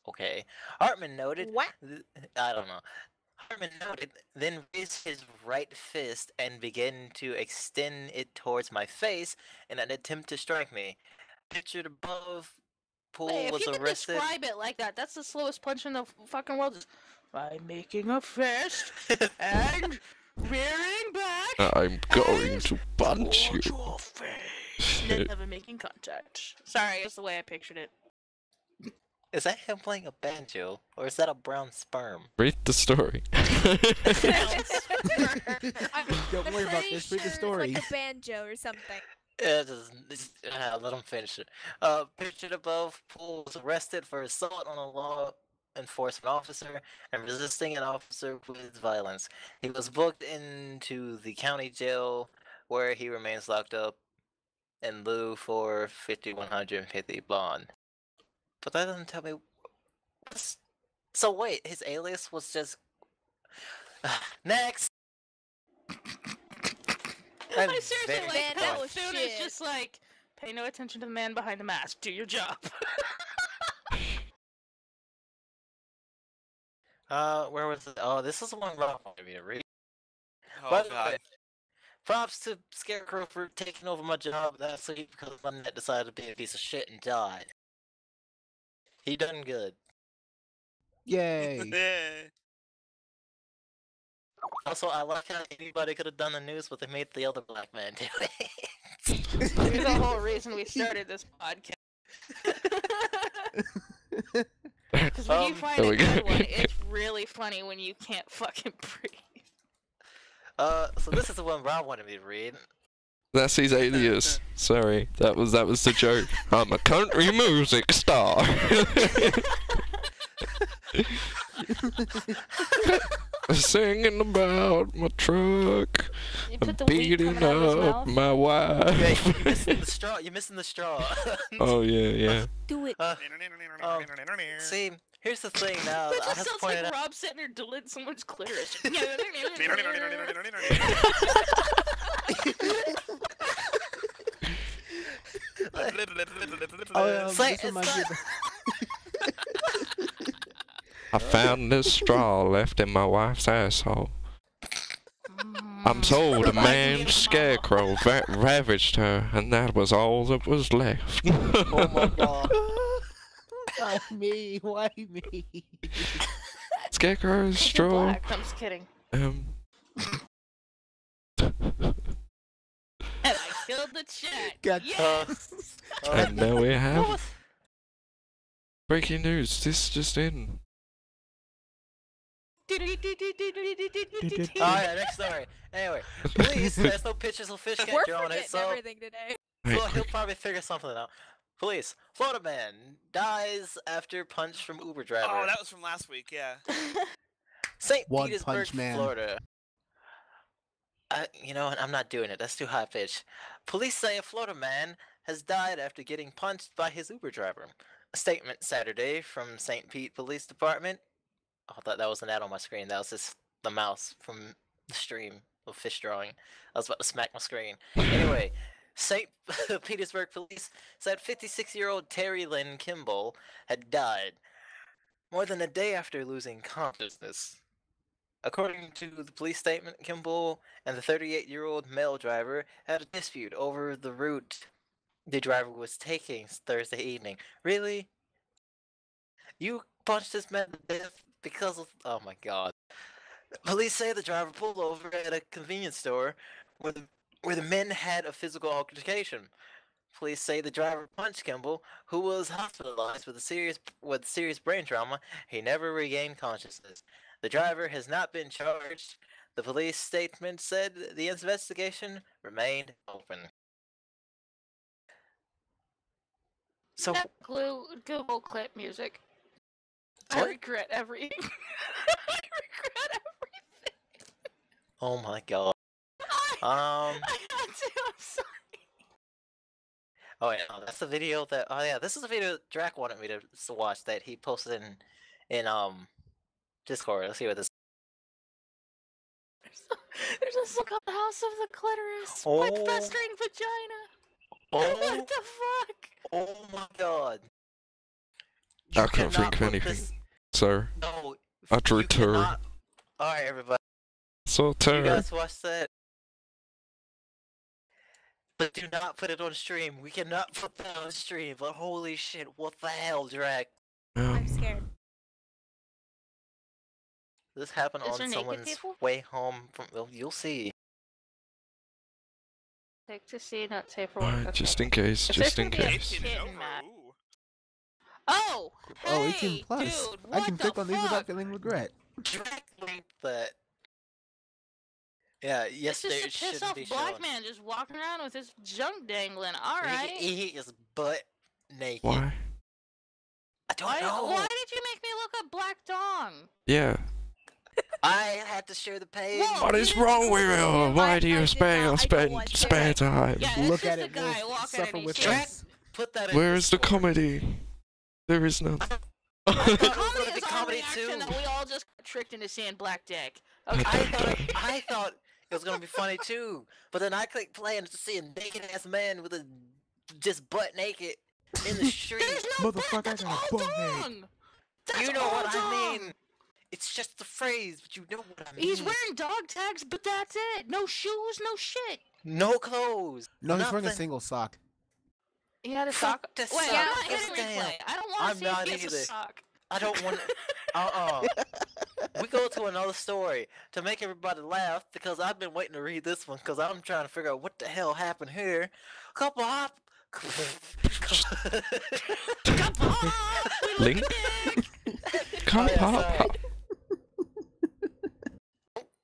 Okay. Hartman noted. What? I don't know. Hartman noted, then raised his right fist and began to extend it towards my face in an attempt to strike me. Pictured above, Pohl Hey, if was you could arrested. describe it like that, that's the slowest punch in the fucking world. Is by making a fist and rearing back. I'm going to punch you. Towards your face. never making contact. Sorry, it's the way I pictured it. Is that him playing a banjo, or is that a brown sperm? Read the story. Don't worry about this. Read the story. It's like a banjo or something. Let him finish it. Pictured above, Poole was arrested for assault on a law enforcement officer and resisting an officer with violence. He was booked into the county jail where he remains locked up in lieu for $5,150 bond. But that doesn't tell me. So wait, his alias was just next. I'm I seriously very like Man, that that was soon shit. it's just like, pay no attention to the man behind the mask. Do your job. Where was it? Oh, this is the one Rob wanted me to read. Oh By the god. way, props to Scarecrow for taking over my job last week because Lynette decided to be a piece of shit and died. He done good. Yay. Yeah. Also, I like how anybody could have done the news, but they made the other black man do it. You're the whole reason we started this podcast. Because when you find There a we go. good one, it's really funny when you can't fucking breathe. So this is the one Rob wanted me to read. That's his alias. Sorry, that was the joke. I'm a country music star. Singing about my truck, You and put the weed beating coming out of his up mouth. my wife. Wait, you're missing the straw. You're missing the straw. Oh yeah. Do it. See, here's the thing now. That I just have to sounds point like it out. Rob sitting there deleting someone's clitoris. Say- This reminds me of I found this straw left in my wife's asshole. I'm told a Reminds me of man's mama. scarecrow ravaged her, and that was all that was left. Oh my god. Why me? Why me? Scarecrow's You're straw. black. I'm just kidding. Um. And I killed the chat. Gotcha. Yes. And now we What have was- breaking news. This just in. Oh yeah, next story. Anyway, police. There's no pictures of fish We're catcher on forgetting it, so everything today. he'll probably figure something out. Police. Florida man dies after punch from Uber driver. Oh, that was from last week, yeah. St. One Petersburg, Punch Man. Florida. You know what? I'm not doing it. That's too high pitched. Police say a Florida man has died after getting punched by his Uber driver. A statement Saturday from St. Pete Police Department. Oh, I thought that was an ad on my screen. That was just the mouse from the stream of fish drawing. I was about to smack my screen. Anyway, St. Petersburg Police said 56-year-old Terry Lynn Kimball had died more than a day after losing consciousness. According to the police statement, Kimball and the 38-year-old male driver had a dispute over the route the driver was taking Thursday evening. Really? You punched this man to death because of... Oh my god. Police say the driver pulled over at a convenience store where the men had a physical altercation. Police say the driver punched Kimball, who was hospitalized with serious brain trauma. He never regained consciousness. The driver has not been charged. The police statement said the investigation remained open. So, That Google clip music. I What? regret everything. I regret everything. oh my god. I had to. I'm sorry. Oh yeah, no, that's the video that. Oh yeah, this is the video Drac wanted me to watch that he posted in Discord. Let's see what this. There's a song called House of the Clitoris. Oh. With festering vagina. Oh, What the fuck? oh my god. I You can't cannot think of put anything. this- So, No. I drew you two. cannot- Alright, everybody. so You terror. guys watch that. But do not put it on stream. We cannot put that on stream. But holy shit, what the hell, Drac? I'm scared. This happened Is on there naked someone's people? way home from. Well, you'll see. Take to see, not safe for work. Okay. Just in case, If just there's in gonna be a case. kid 18 and in over. that- Ooh. Oh, Oh, hey, 18 plus. dude, I what can the click on these without fuck? feeling regret. Direct link that. Yeah, yes, This is there a piss shouldn't off be black shown. man just walking around with his junk dangling. All right. He is butt naked. Why? I don't Why know. did you make me look up Black Dong? Yeah. I had to share the page. Whoa. What you is didn't wrong go with to you? the- Why do I you did spend not. I don't want to. spare time? Yeah, it's Look just at a it. guy We'll walking suffer and he's with saying, us. Put that in Where is the Discord. comedy? There is none. I thought it was comedy gonna be is our comedy reaction too. that we all just got tricked into seeing Black Dick. Okay. I thought it was gonna be funny too, but then I clicked play and just see a naked ass man with a just butt naked in the street. There's no Motherfucker, butt, that's I got a all butt hate. Dong. That's You know all what I Dong. mean? It's just the phrase, but you know what I mean. He's wearing dog tags, but that's it. No shoes, no shit. no clothes. No, he's wearing a nothing. single sock. He had a Fuck sock. the Wait, sock. I'm not That's hitting damn. replay. I don't want I'm to see not if he has a either. sock. I don't want. We go to another story to make everybody laugh because I've been waiting to read this one because I'm trying to figure out what the hell happened here. Couple hop. Come on, we Link? look dick. Come yeah, pop. sorry.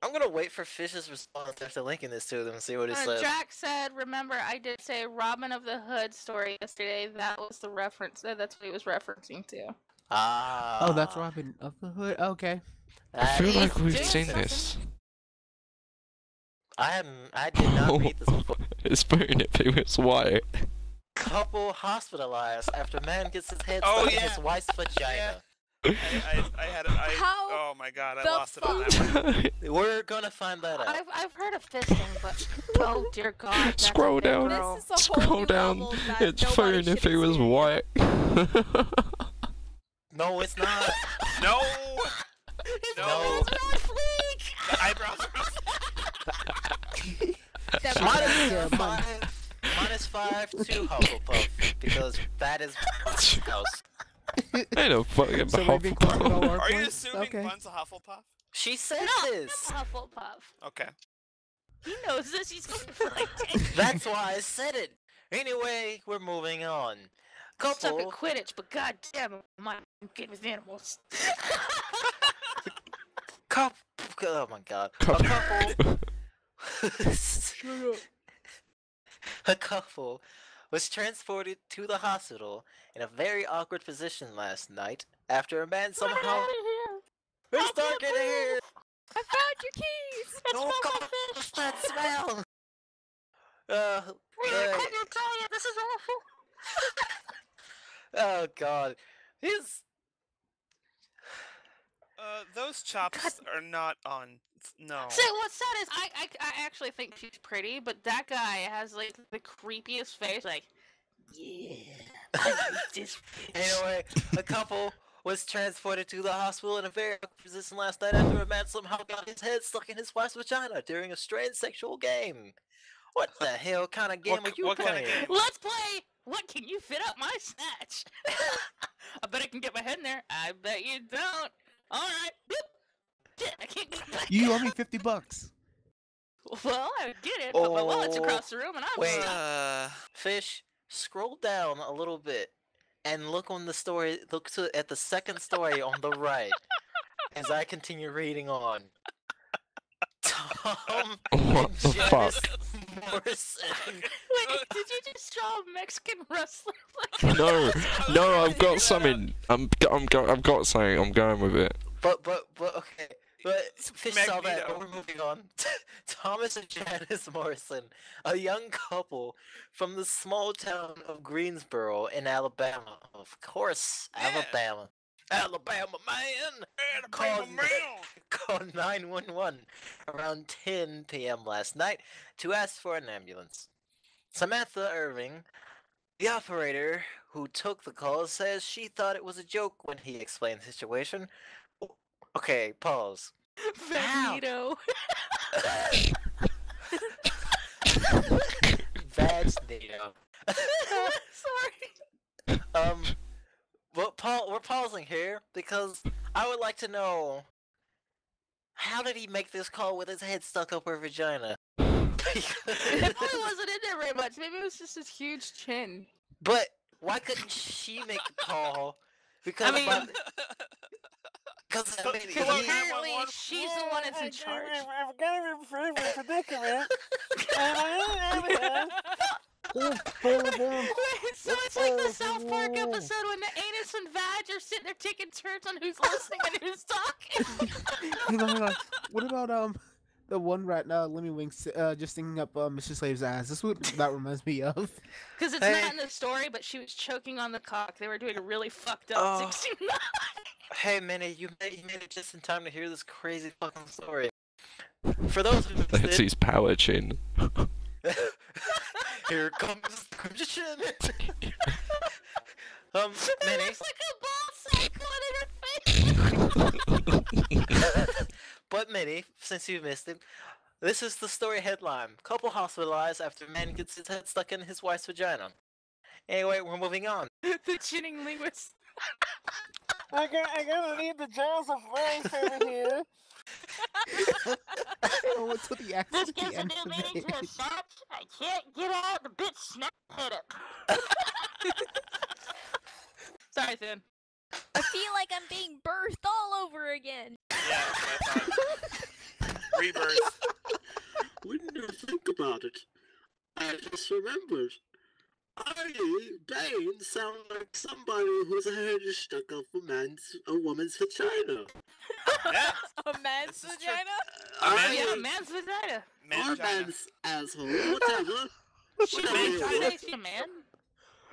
I'm gonna wait for Fish's response after linking this to them and see what he says. Jack said, "Remember, I did say Robin of the Hood story yesterday. That was the reference. That's what he was referencing to." Ah. Oh, that's Robin of the Hood. Okay. I feel He's like we've doing seen something. this. I did not read this before. It's burning if it was white. Couple hospitalized after man gets his head Oh, stuck in yeah. his wife's vagina. I had it. How Oh my god, I the lost it on that one. We're gonna find that out. I've heard of fisting, but oh dear God, that's Scroll a big down. girl. This is a whole Scroll new down. level that It's nobody fine if should it was experience. white. No, it's not. No! His No. eyebrows are on fleek. The eyebrows are... That minus five to Hufflepuff because that is Hufflepuff's house. Ain't no fucking So we've been closing all Hufflepuff. our Are you points? assuming Okay. Bun's a Hufflepuff? She said No, this. I'm Hufflepuff. Okay. He knows this. He's going for like 10 That's why I said it. Anyway, we're moving on. Suck at Couple. Quidditch, but goddamn, I'm good with animals. Couple. Oh my god. Couple. A couple. A couple was transported to the hospital in a very awkward position last night after a man somehow. It's dark in here. I found your keys. Oh god, what's that smell? This is awful. Oh god, his. Those chops are not on... No. So what's sad is I actually think she's pretty, but that guy has like the creepiest face. Like, yeah, I like this bitch. Anyway, a couple was transported to the hospital in a very awkward position last night after a man somehow got his head stuck in his wife's vagina during a strange sexual game. What the hell kind of game are you what kind of playing? game? Let's play. What can you fit up my snatch? I bet I can get my head in there. I bet you don't. All right. Boop. Shit, I can't get back. You owe me $50. Well, I get it, but my wallet's Oh, across the room, and I'm wait. stuck. Fish, scroll down a little bit and look on the story. Look at the second story on the right as I continue reading on. Tom What and the Janice fuck? Morrison. Wait, did you just draw a Mexican wrestler? No, I've got something. I've got something. I'm going with it. But okay. But Fish saw that, Magneto. but we're moving on. Thomas and Janice Morrison, a young couple from the small town of Greensboro in Alabama. Of course, Yeah. Alabama. Alabama man! Called, called 911 around 10 p.m. last night to ask for an ambulance. Samantha Irving, the operator who took the call, says she thought it was a joke when he explained the situation. Okay, pause. Magneto. Vagneto. Sorry. But we're pausing here because I would like to know how did he make this call with his head stuck up her vagina? It probably wasn't in there very much. Maybe it was just his huge chin. But why couldn't she make the call? Because I mean, because Well, apparently she's the one that's in charge. I've got a favorite predicament. So it's like the South Park episode when the anus and vag are sitting there taking turns on who's listening and who's talking. What about the one right now, Lemmy Winks, just thinking up Mr. Slave's ass? This is what that reminds me of. Because it's not in the story, but she was choking on the cock. They were doing a really fucked up 69. Hey, Minnie, you made it just in time to hear this crazy fucking story. For those who missed That's it, his power chin. here comes the chin. Minnie. Looks like a ball sack going in her face. But Minnie, since you missed it, this is the story headline. Couple hospitalized after man gets his head stuck in his wife's vagina. Anyway, we're moving on. The chinning linguist. I gotta leave the jaws of rice over here. Oh, what's with the accent at the end of it? I can't get out. The bitch snap hit it. Sorry, Finn. I feel like I'm being birthed all over again. Yeah, that's what I thought. Rebirth. When you think about it, I just remembered. Bane sound like somebody whose head is stuck up a woman's vagina. Yeah. A man's This is true. vagina? Yeah, man's vagina. Or man's asshole, whatever. She Whatever you doesn't want. say a man.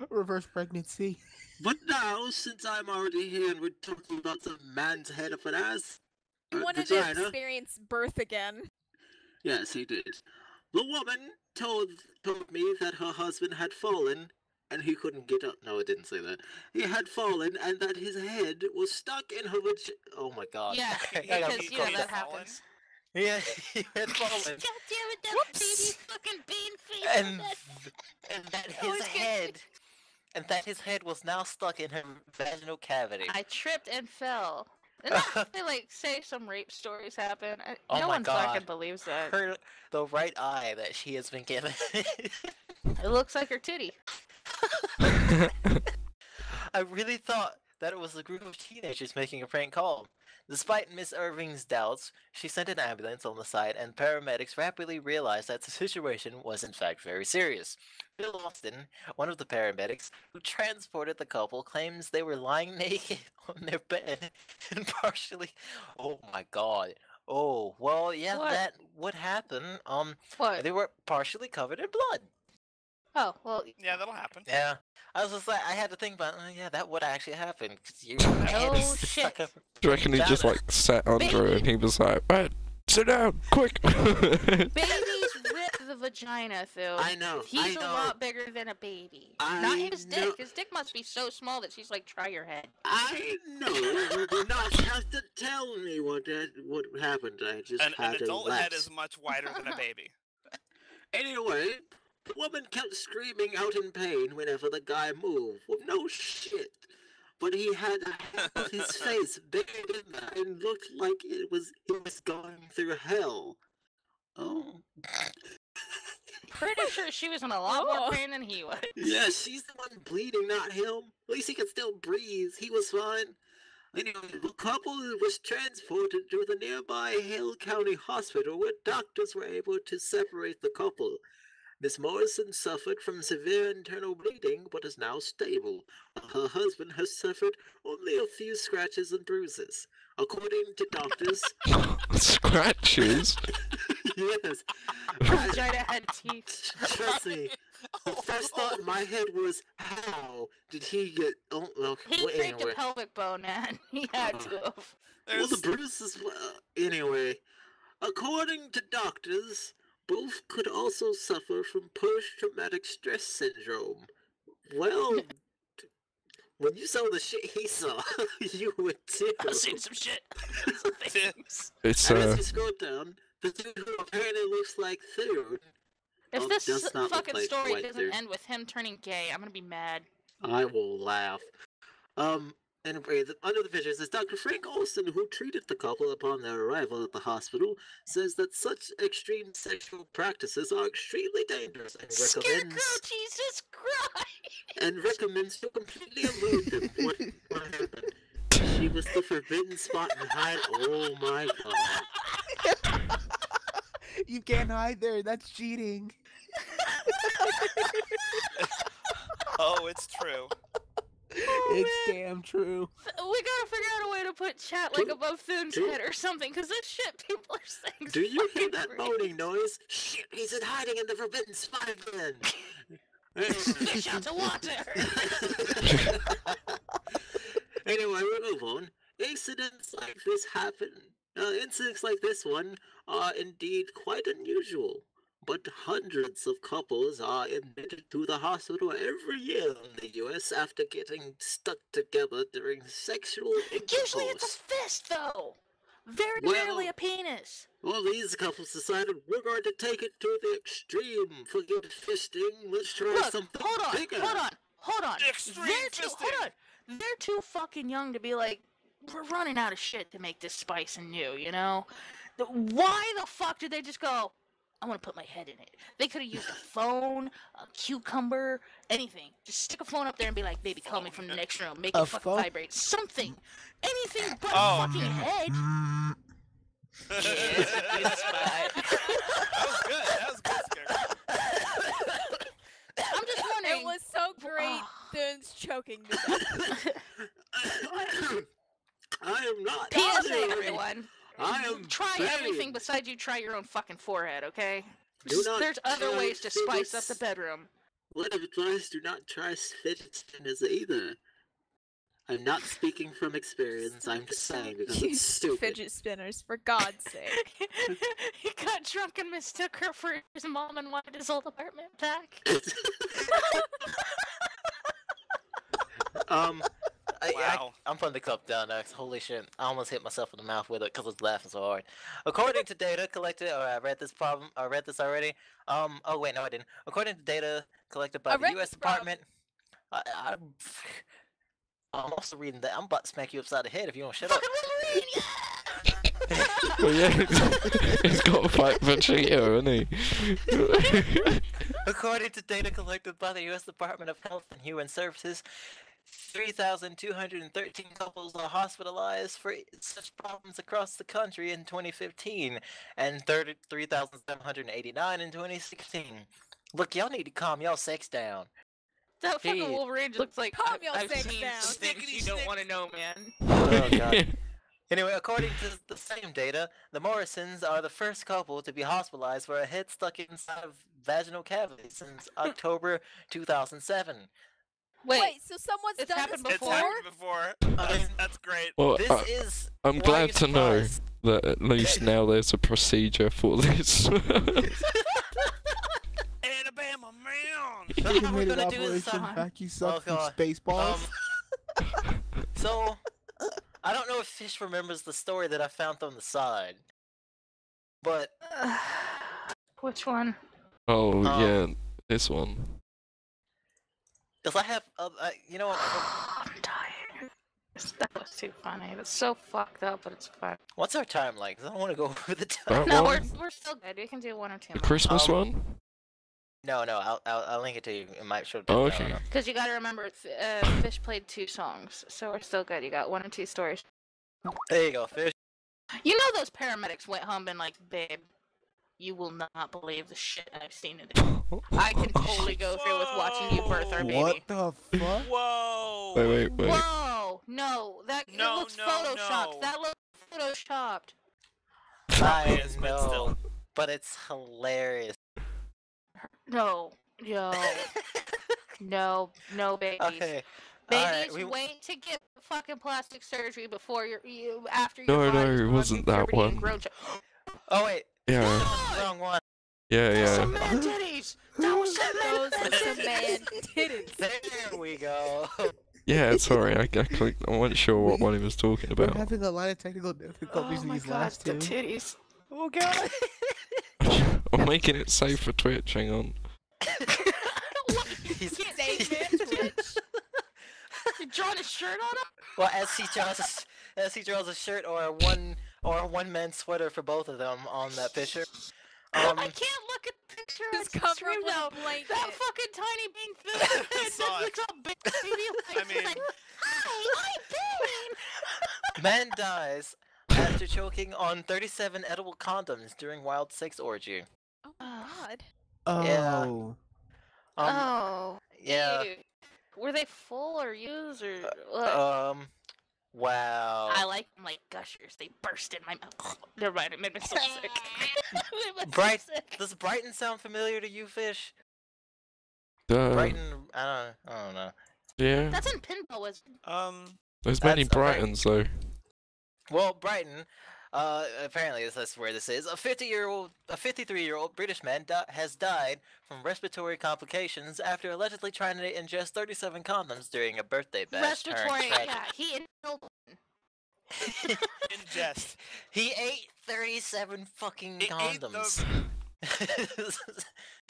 Reverse pregnancy. But now, since I'm already here and we're talking about the man's head of an ass, You wanted to vagina. experience birth again. Yes, he did. The woman told me that her husband had fallen and he couldn't get up. No, it didn't say that. He had fallen and that his head was stuck in her vagina. Oh my god. Yeah, I gotta because, be you know, quiet. that happens. Yeah, he had fallen. God damn it, that baby fucking bean face. And that his head was now stuck in her vaginal cavity. I tripped and fell. And they like say some rape stories happen. Oh No my one God. fucking believes that. The right eye that she has been given. It looks like her titty. I really thought that it was a group of teenagers making a prank call. Despite Miss Irving's doubts, she sent an ambulance on the site, and paramedics rapidly realized that the situation was in fact very serious. Bill Austin, one of the paramedics who transported the couple, claims they were lying naked on their bed and partially. Oh my god. Oh, well, yeah, What? that would happen. What? They were partially covered in blood. Oh, well, Yeah, that'll happen. Yeah. I was just like, I had to think about, oh, yeah, that would actually happen. Cause you No stuck shit. up. Do you reckon he just like sat under it and he was like, "Right, sit down, quick." babies rip the vagina, Phil. I know, He's I a know. lot bigger than a baby. I Not his know. dick. His dick must be so small that she's like, try your head. I know. You do not have to tell me what happened. I just An had adult to head lapse. is much wider than a baby. Anyway, the woman kept screaming out in pain whenever the guy moved. Well, no shit. But he had half of his face buried in there and looked like he was going through hell. Oh. Pretty sure she was in a lot more Oh. pain than he was. Yeah, she's the one bleeding, not him. At least he could still breathe. He was fine. Anyway, the couple was transported to the nearby Hale County Hospital where doctors were able to separate the couple. Miss Morrison suffered from severe internal bleeding but is now stable. Her husband has suffered only a few scratches and bruises. According to doctors, Scratches. yes. Her vagina had teeth. Trust me. The first thought in my head was, how did he get? Oh, well, He well, break anyway. a pelvic bone, man. He had to have. Well, the bruises. Anyway, according to doctors, both could also suffer from post-traumatic stress syndrome. Well, when you saw the shit he saw, you would too. I've seen some shit. Some things. It's And as you scroll down, the dude who apparently looks like Thune. If Oh, this does not look fucking like story White doesn't Dude. end with him turning gay, I'm gonna be mad. I will laugh. And under the picture says Dr. Frank Olson, who treated the couple upon their arrival at the hospital, says that such extreme sexual practices are extremely dangerous and Scarecrow, Jesus Christ! and recommends to completely elude them. What happened? She was the forbidden spot and hide. Oh my god! You can't hide there. That's cheating. Oh, it's true. It's damn true. We gotta figure out a way to put chat like above Thune's head or something, because this shit people are saying. Do you hear that moaning noise? Shit, he's in hiding in the forbidden spot again. Fish out to water. Anyway, we'll move on. Incidents like this happen. Incidents like this one are indeed quite unusual. But hundreds of couples are admitted to the hospital every year in the U.S. after getting stuck together during sexual intercourse. Usually it's a fist, though. Very rarely a penis. Well, these couples decided we're going to take it to the extreme. Forget fisting. Let's try something bigger. Hold on. Extreme fisting. Hold on. They're too fucking young to be like, we're running out of shit to make this spice and new, you know? Why the fuck did they just go, I want to put my head in it? They could have used a phone, a cucumber, anything. Just stick a phone up there and be like, baby, call me from the next room. Make it fucking vibrate. Something. Anything but a fucking head. That was good, Scarecrow. I'm just wondering. It was so great. Thune's choking to death. I am not. PSA, everyone. I am try very... everything besides you try your own fucking forehead, okay? There's other ways to spice up the bedroom. Word of advice, do not try fidget spinners either. I'm not speaking from experience, I'm just saying because it's stupid. Fidget spinners, for God's sake. He got drunk and mistook her for his mom and wanted his old apartment back. Wow. I'm putting the cup down next. Holy shit. I almost hit myself in the mouth with it because I was laughing so hard. According to data collected, I read this already. Oh wait, no I didn't. According to data collected by the U.S. Department, I'm also reading that. I'm about to smack you upside the head if you don't shut up. Well, yeah, he's got a fight for Cheeto, hasn't he? According to data collected by the U.S. Department of Health and Human Services, 3,213 couples are hospitalized for such problems across the country in 2015, and 3,789 in 2016. Look, y'all need to calm y'all sex down. That fucking Wolverine looks like Calm your I've sex seen down. things you don't want to know, man. Oh god. Anyway, according to the same data, the Morrisons are the first couple to be hospitalized for a head stuck inside of vaginal cavity since October 2007. Wait, so someone's done this It's before? happened before. That's great. Well, This I'm glad to know that at least now there's a procedure for this. Alabama man. Automated gonna do this operation time? vacuum suck Oh, from God. Spaceballs. So, I don't know if Fish remembers the story that I found on the side, but Which one? Oh, yeah, this one. because I have, you know what? I'm dying. That was too funny. It's so fucked up, but it's fun. What's our time like? 'Cause I don't want to go over the time. That No, one? we're still good. We can do one or two The more. Christmas one? No, I'll link it to you. It might show. Oh, okay. Because you gotta remember, Fish played 2 songs, so we're still good. You got 1 or 2 stories. There you go, Fish. You know those paramedics went home and like, babe, you will not believe the shit I've seen today. I can totally go through with watching you birth our baby. What the fuck? Whoa. Wait. Whoa! No, it looks no, photoshopped. no. That looks photoshopped. I is, but know, still. but it's hilarious. No, no, babies. Okay. Babies, Alright, wait to get fucking plastic surgery before after No, your body's it gone wasn't through that puberty and one. grown Oh wait, Yeah, wrong one. Some yeah. man titties. That was some man. Those are some man titties. There we go. Yeah, sorry, I clicked. I wasn't sure what one he was talking We're about. having a lot of technical difficulties Oh in my these god, last the two. titties. Oh god. I'm making it safe for Twitch, hang on. He's Save it. You drawing a shirt on him? Well, as he draws a shirt or a one man sweater for both of them on that picture. I can't look at the picture. Just It's cover stream up with a now. blanket. That fucking tiny bean food. It just Saw it. looks all baby like. I mean- like, hi, I'm Bean. Man dies after choking on 37 edible condoms during wild sex orgy. Oh my god. Yeah. Oh. Oh. Yeah. Ew. Were they full or used or what? Wow. I like them like gushers. They burst in my mouth. Never mind, it made me so sick. It made me so Bright. sick. Does Brighton sound familiar to you, Fish? Duh. Brighton. I don't know. Yeah. That's in Pinball Wizard. There's many That's a very- Brightons though. Well, Brighton. Apparently that's where this is. A 53-year-old British man has died from respiratory complications after allegedly trying to ingest 37 condoms during a birthday bash. turned Respiratory, tragic. yeah. He inhaled. Ingest. He ate 37 fucking He ate condoms.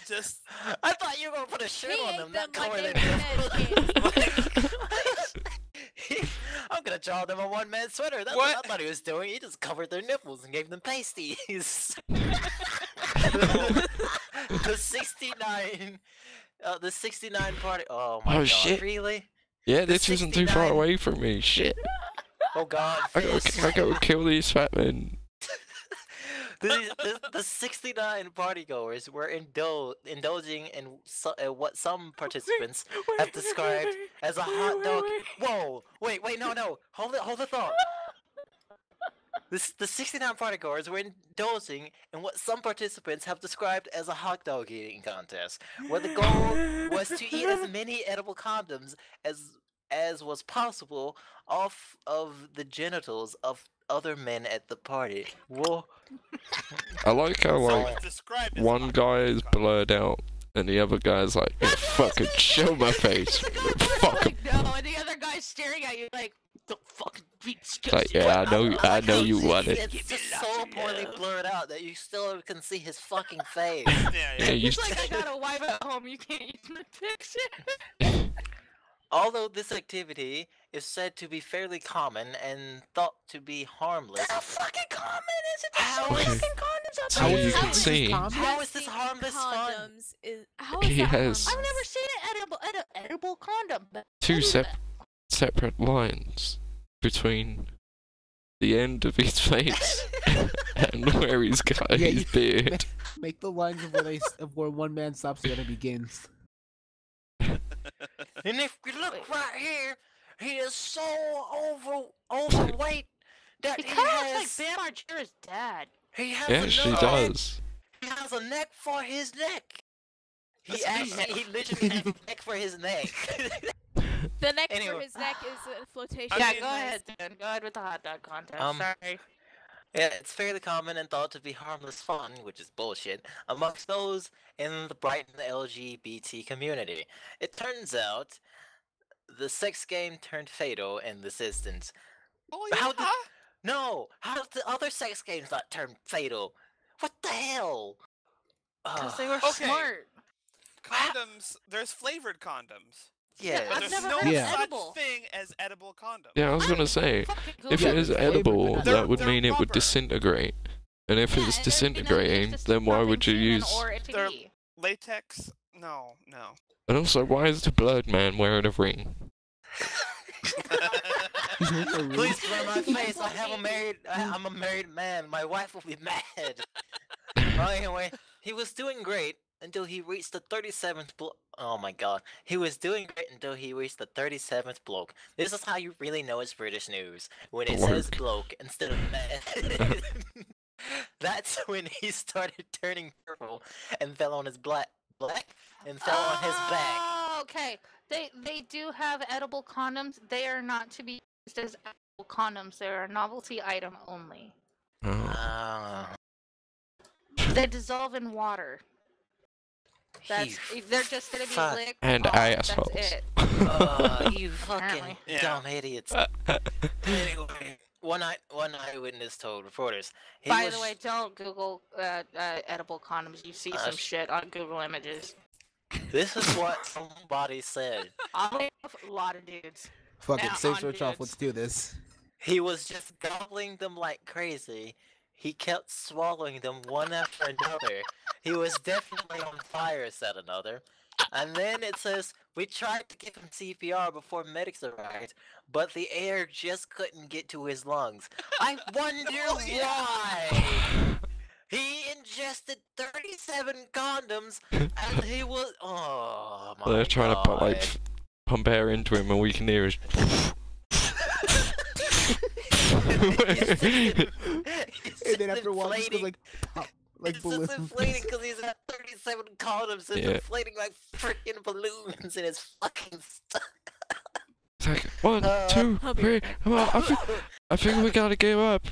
Just I thought you were gonna put a shirt He on ate them, not them like cover they their were nipples. I'm gonna draw them a one-man sweater. That's what I thought he was doing. He just covered their nipples and gave them pasties. The 69 party. Oh my Oh, god! shit. Really? Yeah, The this isn't too far 69 away from me. Shit. Oh god! I gotta kill these fat men. The 69 partygoers were indulging in what some participants have described as a hot dog. Whoa! Wait! No! Hold the thought. The 69 partygoers were indulging in what some participants have described as a hot dog eating contest, where the goal was to eat as many edible condoms as was possible off of the genitals of other men at the party. Whoa. I like how like it's described as one hot guy is dog. blurred out and the other guy's like, yeah, fucking show my face. Fuck him. Like, no, and the other guy's staring at you like, the fucking Like, yeah, I know you want it. It's just so poorly blurred out that you still can see his fucking face. Yeah, you He's like, I got a wife at home, you can't use my picture. Although this activity is said to be fairly common and thought to be harmless, How fucking common is it? How There's is- fucking condoms out So there. you How can is this see- common? how is this Testing harmless fun? condoms is how is He that has- I've harmless? never seen an edible condom. But Two separate lines between the end of his face and where he's got Yeah, his you- beard. Make the lines of where one man stops, the other begins. And if you look right here, he is so overweight that He he kind of has looks like Bam Margera's dad. he has Yeah, a she neck. does. He has a neck for his neck. That's He literally has a neck for his neck. The neck Anyway. for his neck is a flotation. I Yeah, mean, go ahead, Dan. Go ahead with the hot dog contest. Um, Sorry. Yeah, it's fairly common and thought to be harmless fun, which is bullshit, amongst those in the Brighton LGBT community. It turns out the sex game turned fatal in this instance. Oh, How yeah. How did the other sex games not turn fatal? What the hell? Because Ugh, they were Okay. smart. Condoms. There's flavored condoms. yeah. But I've there's never no heard of Yeah. such edible. thing as edible condoms. Yeah, I was gonna say, Fucking if Google it is they're flavored, edible, but that would they're mean it would rubber. disintegrate. And if Yeah, it's and they're gonna disintegrating, use then why this would you semen use... Or it to They're- be. Latex? No. And also, why is the blurred man wearing a ring? Please blur my face. I'm a married man. My wife will be mad. Well, anyway, he was doing great until he reached the 37th bloke. Oh my god. He was doing great until he reached the 37th bloke. This is how you really know it's British news. When it says bloke instead of man. That's when he started turning purple and fell on his black and fell on his back. Oh, okay. They do have edible condoms. They are not to be used as edible condoms. They're a novelty item only. Oh. Ah. They dissolve in water. That's You they're just gonna be fuck. licked And off. assholes. That's it. You fucking Apparently. Yeah. dumb idiots. Anyway, one eyewitness told reporters. He By was, the way, don't Google edible condoms. You see some shit on Google Images. this is what somebody said. Oddly enough, a lot of dudes. Fuck it, Now save on search off. dudes. Let's do this. He was just gobbling them like crazy. He kept swallowing them one after another. He was definitely on fire, said another. And then it says, we tried to give him CPR before medics arrived, but the air just couldn't get to his lungs. I wonder why! He ingested 37 condoms, and he was... Oh my god. They're trying to put, like, pump air into him, and we can hear his... And then after a while, it's just like pop, like it's bullets. just inflating because he's got 37 condoms. It's Yeah. inflating like freaking balloons in his fucking stomach. It's like, 1, 2, I'll be 3, right back. come on, I think we gotta give up.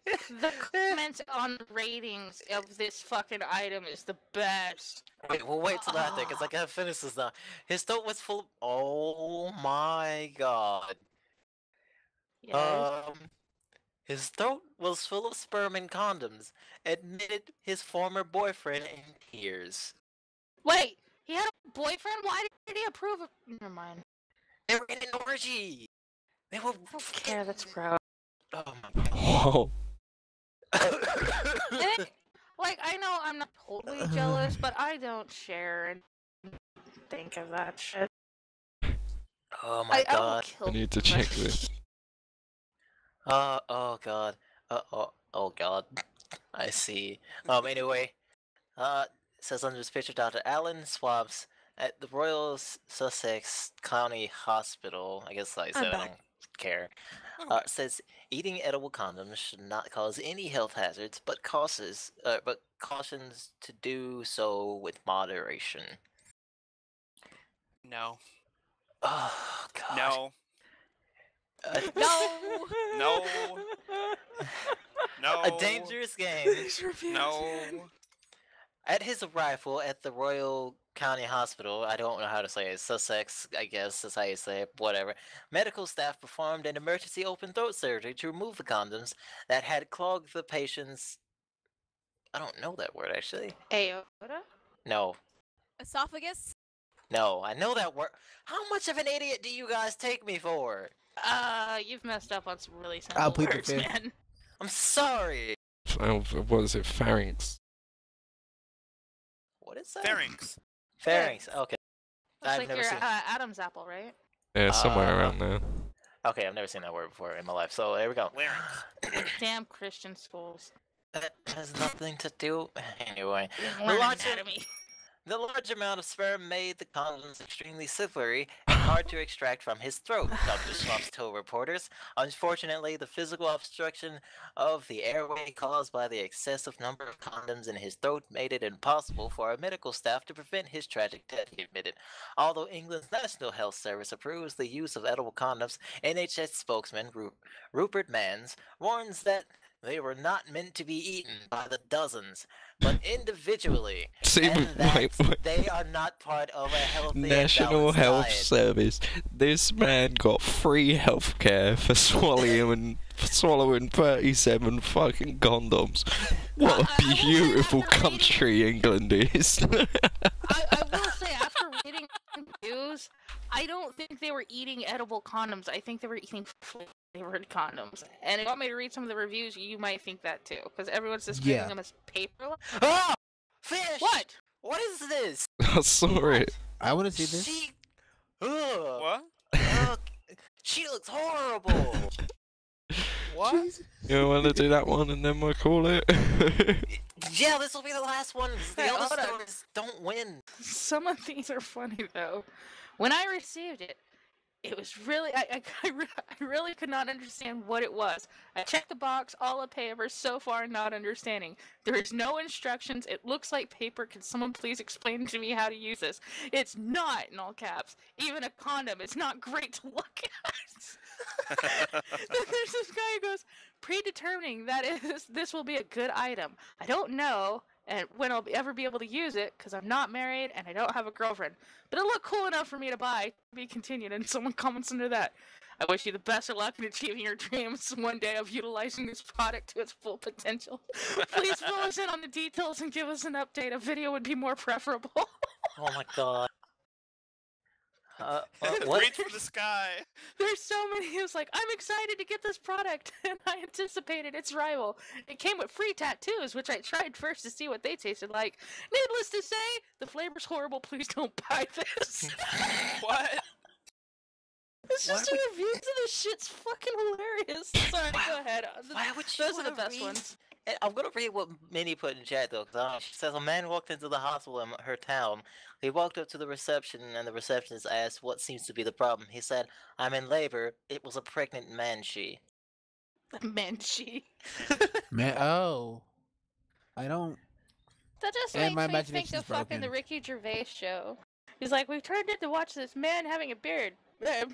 The comments on the ratings of this fucking item is the best. Wait, we'll wait till after because I gotta finish this now. His throat was full of... Oh my god. Yes. His throat was full of sperm and condoms, admitted his former boyfriend in tears. Wait, he had a boyfriend? Why did he approve of... Never mind. They were in an orgy! They were... I don't care, that's gross. Oh my god. Whoa. Like, I know I'm not totally jealous, but I don't share and think of that shit. Oh my I will god. kill I need to people. check this. Oh god. Oh god. I see. Anyway. It says under this picture, Dr. Alan Swabs at the Royal Sussex County Hospital. I guess I said I back. don't care. Says eating edible condoms should not cause any health hazards, but cautions to do so with moderation. No. Oh god. No. No! No. No. A dangerous game. No. At his arrival at the Royal County Hospital, I don't know how to say it, Sussex, I guess is how you say it, whatever, medical staff performed an emergency open throat surgery to remove the condoms that had clogged the patient's... I don't know that word, actually. Aorta? No. Esophagus? No, I know that word. How much of an idiot do you guys take me for? You've messed up on some really simple I'll plead the words, fifth. man. I'm sorry. What is it? Pharynx. What is that? Pharynx. Pharynx, okay. That's I've like never your seen... Adam's apple, right? Yeah, somewhere Uh, around there. Okay, I've never seen that word before in my life, so there we go. Larynx. Damn Christian schools. That has nothing to do... Anyway. Learn Lots of- anatomy. The large amount of sperm made the condoms extremely slippery and hard to extract from his throat, Dr. Schwabs told reporters. Unfortunately, the physical obstruction of the airway caused by the excessive number of condoms in his throat made it impossible for our medical staff to prevent his tragic death, he admitted. Although England's National Health Service approves the use of edible condoms, NHS spokesman Rupert Mans warns that they were not meant to be eaten by the dozens, but individually, See, and that wait. they are not part of a healthy and National balanced Health diet. Service. This man got free healthcare for swallowing 37 fucking condoms. What I a will say beautiful after reading- country England is. I will say, after reading news, I don't think they were eating edible condoms. I think they were eating flavored condoms. And it got me to read some of the reviews. You might think that too, because everyone's describing Yeah. them as paper. Ah! Fish! What? What is this? I saw it. I want to see this. She... Ugh. What? Ugh. She looks horrible. What? Jesus. You want to do that one and then we'll call it? Yeah, this will be the last one. 'cause The Hey, other hold on. stories don't win. Some of these are funny though. When I received it, it was really I really could not understand what it was. I checked the box, all the papers, so far not understanding. There is no instructions. It looks like paper. Can someone please explain to me how to use this? It's not, in all caps, even a condom. It's not great to look at. There's this guy who goes, predetermining that this will be a good item. I don't know and when I'll ever be able to use it, because I'm not married and I don't have a girlfriend. But it looked cool enough for me to buy. To be continued, and someone comments under that. I wish you the best of luck in achieving your dreams one day of utilizing this product to its full potential. Please fill us in on the details and give us an update. A video would be more preferable. Oh my god. What? Reach for the sky. There's so many. He was like, I'm excited to get this product, and I anticipated its rival. It came with free tattoos, which I tried first to see what they tasted like. Needless to say, the flavor's horrible. Please don't buy this. What? It's just a review of this shit's fucking hilarious. Sorry, go ahead. Why would you Those are the wanna best read- ones. And I'm gonna read what Minnie put in chat though, because she says a man walked into the hospital in her town. He walked up to the reception, and the receptionist asked what seems to be the problem. He said, "I'm in labor." It was a pregnant Manchi. Menchie. Man, oh. I don't. That just And my makes me think imagination's of fucking the broken. Ricky Gervais show. He's like, we turned in to watch this man having a beard,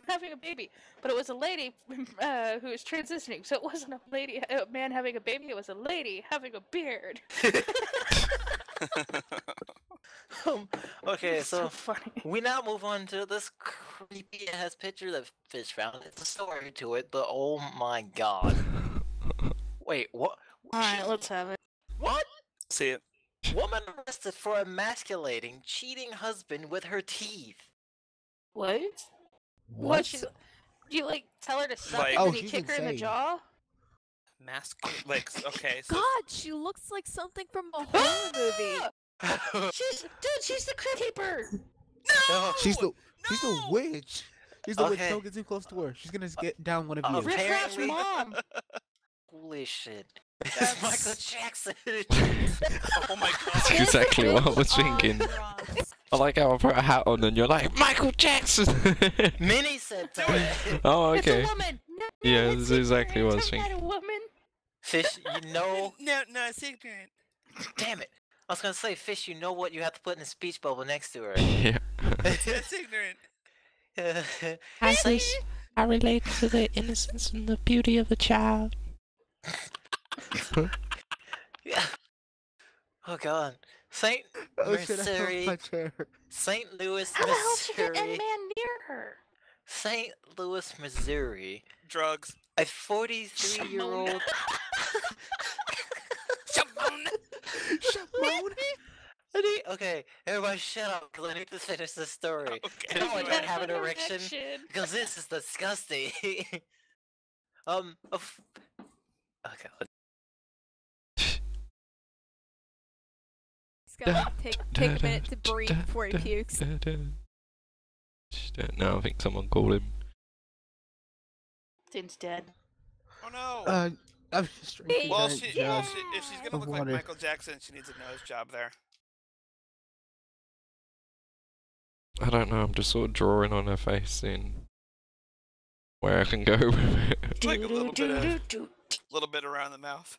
having a baby, but it was a lady who was transitioning, so it wasn't a man having a baby, it was a lady having a beard. Okay, It's so funny. we now move on to this creepy ass picture that Fish found. It's a story to it, but oh my god. Wait, what? Alright, let's have it. What? See it. Woman arrested for emasculating cheating husband with her teeth. What? What? Do you like tell her to suck Like- and Oh, then you she's kick her in the insane. jaw? Mask. Like, okay. So God, she looks like something from a horror movie. She's the Crypt Keeper! No! She's the No! witch. She's the witch. Okay. Don't get too close to her. She's gonna get down one of Oh, you. Riff Raff's Apparently- mom! Holy shit. That's- It's Michael Jackson. Oh my That's god. exactly what I was On thinking. drugs. I like how I put a hat on and you're like, Michael Jackson! Minnie said that. Oh, It's okay. a woman! No, Yeah, it's that's exactly what I was ignorant. I'm thinking. not a woman! Fish, you know. No, it's ignorant. Damn it. I was gonna say, Fish, you know what you have to put in a speech bubble next to her. Yeah. It's ignorant. I relate to the innocence and the beauty of the child. Yeah. Oh god. St. Oh shit! I Missouri. fell my chair. St. Louis, How the hell did you get Missouri. any man near her? St. Louis, Missouri. Drugs. A 43-year-old. Shimon. Okay, everybody shut up, because I need to finish the story. Okay. You know I don't have an Erection. erection? Because this is disgusting. Oh god. He's gonna take a minute to breathe before he pukes. No, I think someone called him. Dude's dead. Oh no. I'm just drinking. Well, that if jug she's gonna of look like water. Michael Jackson, she needs a nose job there. I don't know, I'm just sort of drawing on her face in where I can go with it. Like a little bit around the mouth.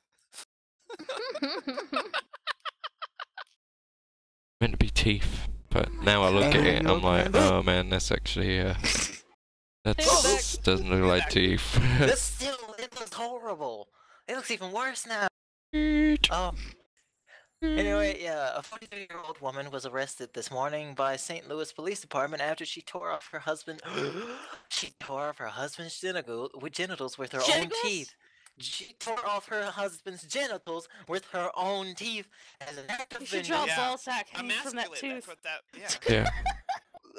Meant to be teeth, but now I look at it, I'm like, oh man, that's actually, that doesn't look like teeth. This still, it looks horrible. It looks even worse now. Anyway, yeah, a 43-year-old woman was arrested this morning by St. Louis Police Department after she tore off her husband's genitals with her own Genitals? teeth. She tore off her husband's genitals with her own teeth as an act of You should draw vengeance. a Yeah. ball sack hanging from that Emasculate, tooth. that's what that, yeah.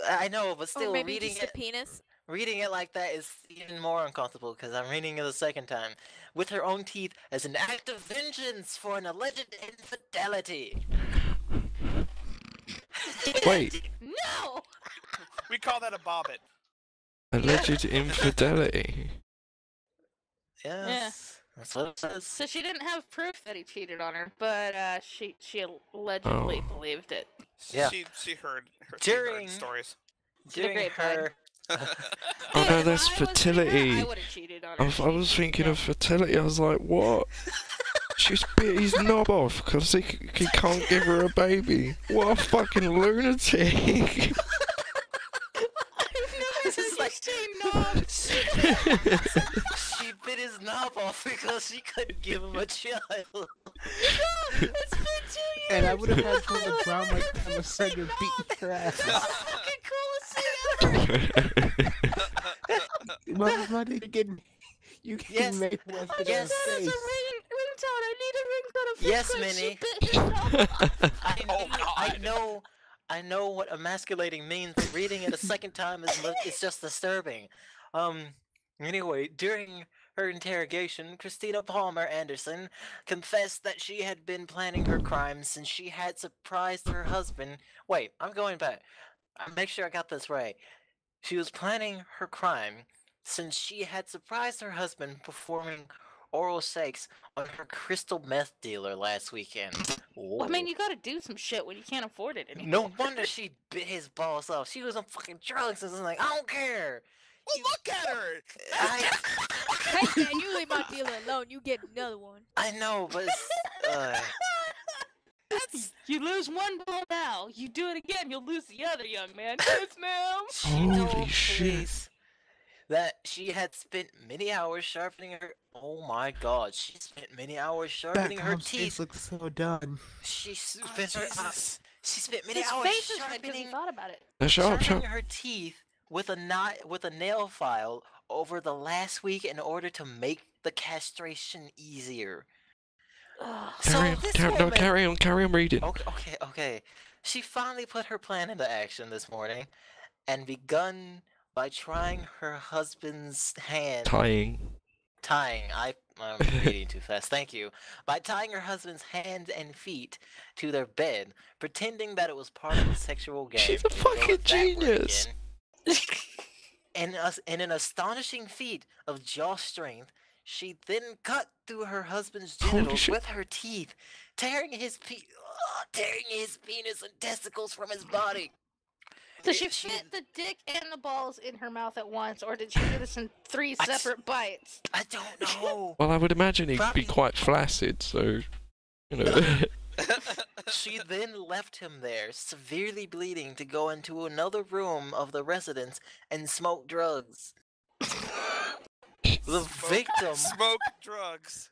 Yeah. I know, but Or still, maybe reading just it. a penis. Reading it like that is even more uncomfortable because I'm reading it the second time. With her own teeth as an act of vengeance for an alleged infidelity. Wait, No! We call that a bobbit. alleged infidelity. Yes. That's what it says. So she didn't have proof that he cheated on her, but she allegedly Oh. believed it. Yeah. She heard During- stories. Did a During great her. Oh Dude, no, if that's I was with her, fertility. I would have cheated on her. I was thinking of fertility, I was like, what? She's bit his knob off because he can't give her a baby. What a fucking lunatic. I've never This heard is you like- say knob. She bit his knob off because she couldn't give him a child. It's been 2 years. And I would have had her on the ground like I'm a pregnant beating her ass. That's the fucking coolest thing ever. My nigga getting you getting Yes. made with I Yes. just said face. it's a ringtone. I need a ringtone of Yes, Fish Quick. Minnie. She bit his knob off. I Oh, know, I God. know, I know what emasculating means, but reading it a second time is just disturbing. Anyway, during her interrogation, Christina Palmer Anderson confessed that she had been planning her crime since she had surprised her husband. Wait, I'm going back. Make sure I got this right. She was planning her crime since she had surprised her husband performing oral sex on her crystal meth dealer last weekend. Well, I mean, you gotta do some shit when you can't afford it anymore. No wonder she bit his balls off. She was on fucking drugs and was like, I don't care. Well, look at her. Hey man, you leave my dealer alone. You get another one. I know, but You lose one ball now. You do it again, you'll lose the other, young man. Yes, ma'am. she Holy told shit. police that she had spent many hours sharpening her. Oh my god, she spent many hours sharpening her Batcom's face teeth. looks so done. She spent Jesus. she spent many His hours face is red because he sharpening thought about it. sharpening her teeth with a nail file over the last week in order to make the castration easier. Ugh. Carry on reading. Okay. She finally put her plan into action this morning and begun by trying her husband's hand. Tying. I'm reading too fast. Thank you. By tying her husband's hands and feet to their bed, pretending that it was part of a sexual game. She's a fucking genius. In an astonishing feat of jaw strength, she then cut through her husband's Holy genitals shit. with her teeth, tearing his penis and testicles from his body. Did she fit the dick and the balls in her mouth at once, or did she do this in 3 separate bites? I don't know. Well, I would imagine he'd Probably- be quite flaccid, so, you know. She then left him there, severely bleeding, to go into another room of the residence and smoke drugs. The victim, Smoke drugs.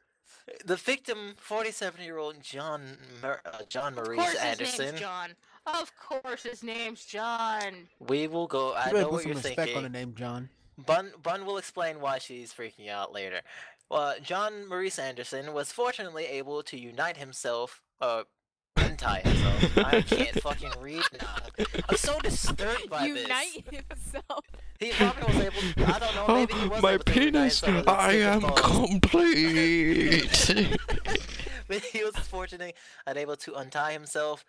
47-year-old John Of Maurice course his Anderson. name's John. Of course his name's John. We will go. I You better know put what some you're respect thinking. on the name, John. Bun will explain why she's freaking out later. Well, John Maurice Anderson was fortunately able to unite himself, untie himself. I can't fucking read now. I'm so disturbed by this. Unite himself. He probably was able. I don't know. Maybe he was My able to unite penis, himself with I his am balls. complete. But he was fortunate and able to untie himself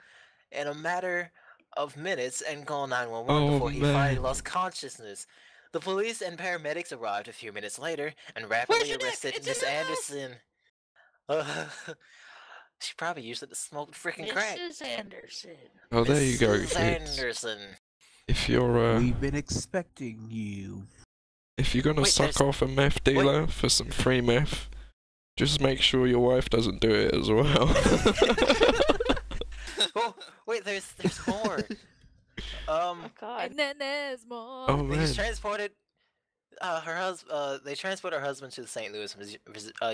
in a matter of minutes and call 911 Oh, before he finally man. lost consciousness. The police and paramedics arrived a few minutes later and rapidly your dick? arrested It's in Miss the mouth. Anderson. She probably used it to smoke freaking crack. Mrs. Anderson. Oh, there you go, Mrs. kids. Anderson. If you're We've been expecting you. if you're gonna Wait, suck there's- off a meth dealer for some free meth, just make sure your wife doesn't do it as well. Oh, wait, there's more. Oh God. And then there's more. Oh man. They transported they transported her husband to the St. Louis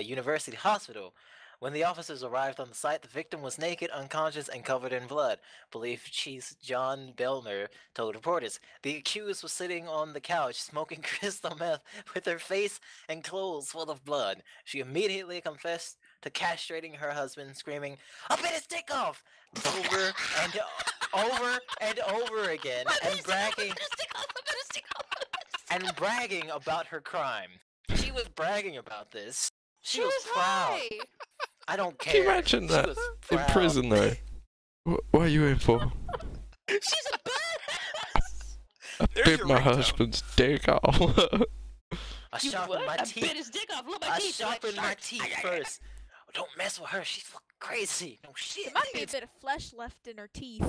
University Hospital. When the officers arrived on the site, the victim was naked, unconscious, and covered in blood. Police Chief John Bellmer told reporters. The accused was sitting on the couch, smoking crystal meth, with her face and clothes full of blood. She immediately confessed to castrating her husband, screaming, "I bit his dick off!" over and over again, and bragging about her crime. She was bragging about this. She was proud. high. I don't care. Can you imagine She that was in proud. prison though? What are you in for? She's a badass. I There's bit your my ringtone. husband's dick off. I You sharpened what? my I teeth. bit his dick off. Look at my I teeth. They're like sharpened my sharks. teeth first. Don't mess with her. She's fucking crazy. No shit. There might be a bit of flesh left in her teeth.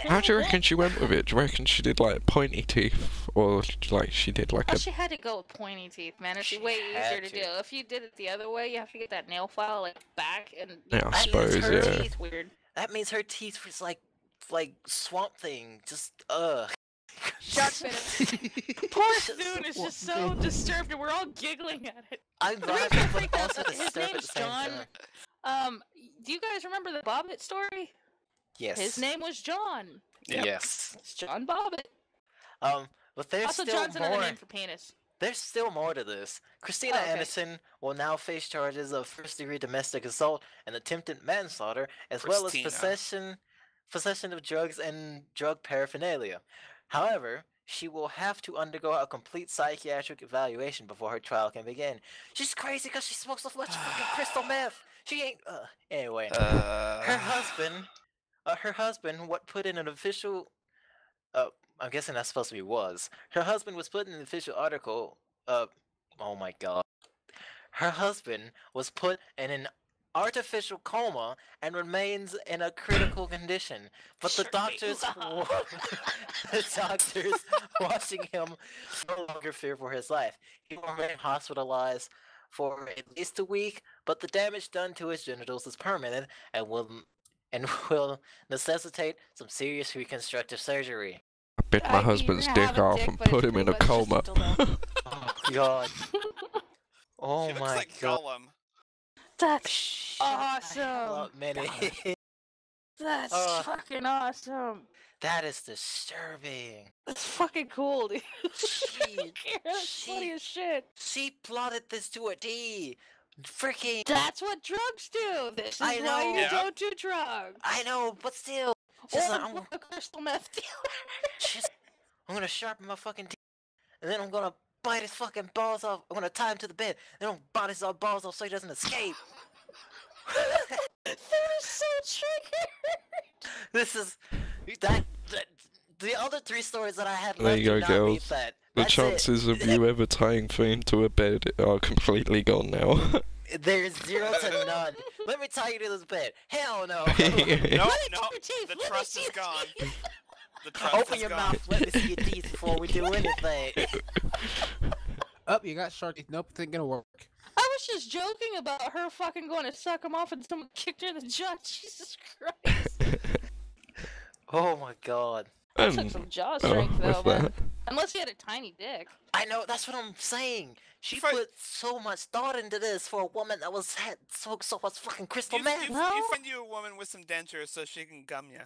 How do you reckon she went with it? Do you reckon she did like pointy teeth, or like she did like Oh, a? she had to go with pointy teeth, man. It's She way had easier to to. do. If you did it the other way, you have to get that nail file like back and Yeah, I I suppose, used her yeah. teeth. weird. That means her teeth was like Swamp Thing. Just Shark venom. Poor Spoon is just so disturbed, and we're all giggling at it. I'm The reason I laughing, think but that's also his disturbed at name's the same John. time. Do you guys remember the Bobbit story? Yes. His name was John. Yes. It's John Bobbitt. But there's Also, still John's more. another name for penis. There's still more to this. Christina Oh, okay. Anderson will now face charges of first-degree domestic assault and attempted manslaughter, as well as Christina. possession possession of drugs and drug paraphernalia. However, she will have to undergo a complete psychiatric evaluation before her trial can begin. She's crazy because she smokes so much fucking crystal meth. She ain't. Anyway, her husband, what put in an official. I'm guessing that's supposed to be was. Her husband was put in an official article. Oh my god. Her husband was put in an artificial coma and remains in a critical condition. But the doctors watching him no longer fear for his life. He will remain hospitalized for at least a week, but the damage done to his genitals is permanent and will necessitate some serious reconstructive surgery. I bit my husband's dick off and put him in a coma. Oh god. Oh She looks my like god. Gollum. That's awesome. Well, Minnie. That's fucking awesome. That is disturbing. That's fucking cool, dude. She, That's funny as shit. she plotted this to a T. Freaking. That's what drugs do. This is I why know. you Yeah. don't do drugs. I know, but still. She's Or like, I'm, a crystal meth dealer. I'm gonna sharpen my fucking teeth, and then I'm gonna bite his fucking balls off. I'm gonna tie him to the bed, then I'm gonna bite his balls off so he doesn't escape. They're so triggered. This is that. The other 3 stories that I had There left you go, do not meet girls. that. The That's chances it. of you ever tying Finn to a bed are completely gone now. There's 0 to none. Let me tie you to this bed. Hell no. No, Let me no, see your teeth. the Let me trust see is your gone. teeth. The trust Open is your gone. mouth. Let me see your teeth before we do anything. Up, you got shark teeth. Nope, it ain't gonna work. I was just joking about her fucking going to suck him off and someone kicked her in the jaw. Jesus Christ. Oh my god. That took some jaw strength, though, with man. that, Unless he had a tiny dick. I know, that's what I'm saying. She Fuck. put so much thought into this for a woman that had so much fucking crystal You, meth. you, No. you find you a woman with some dentures so she can gum you.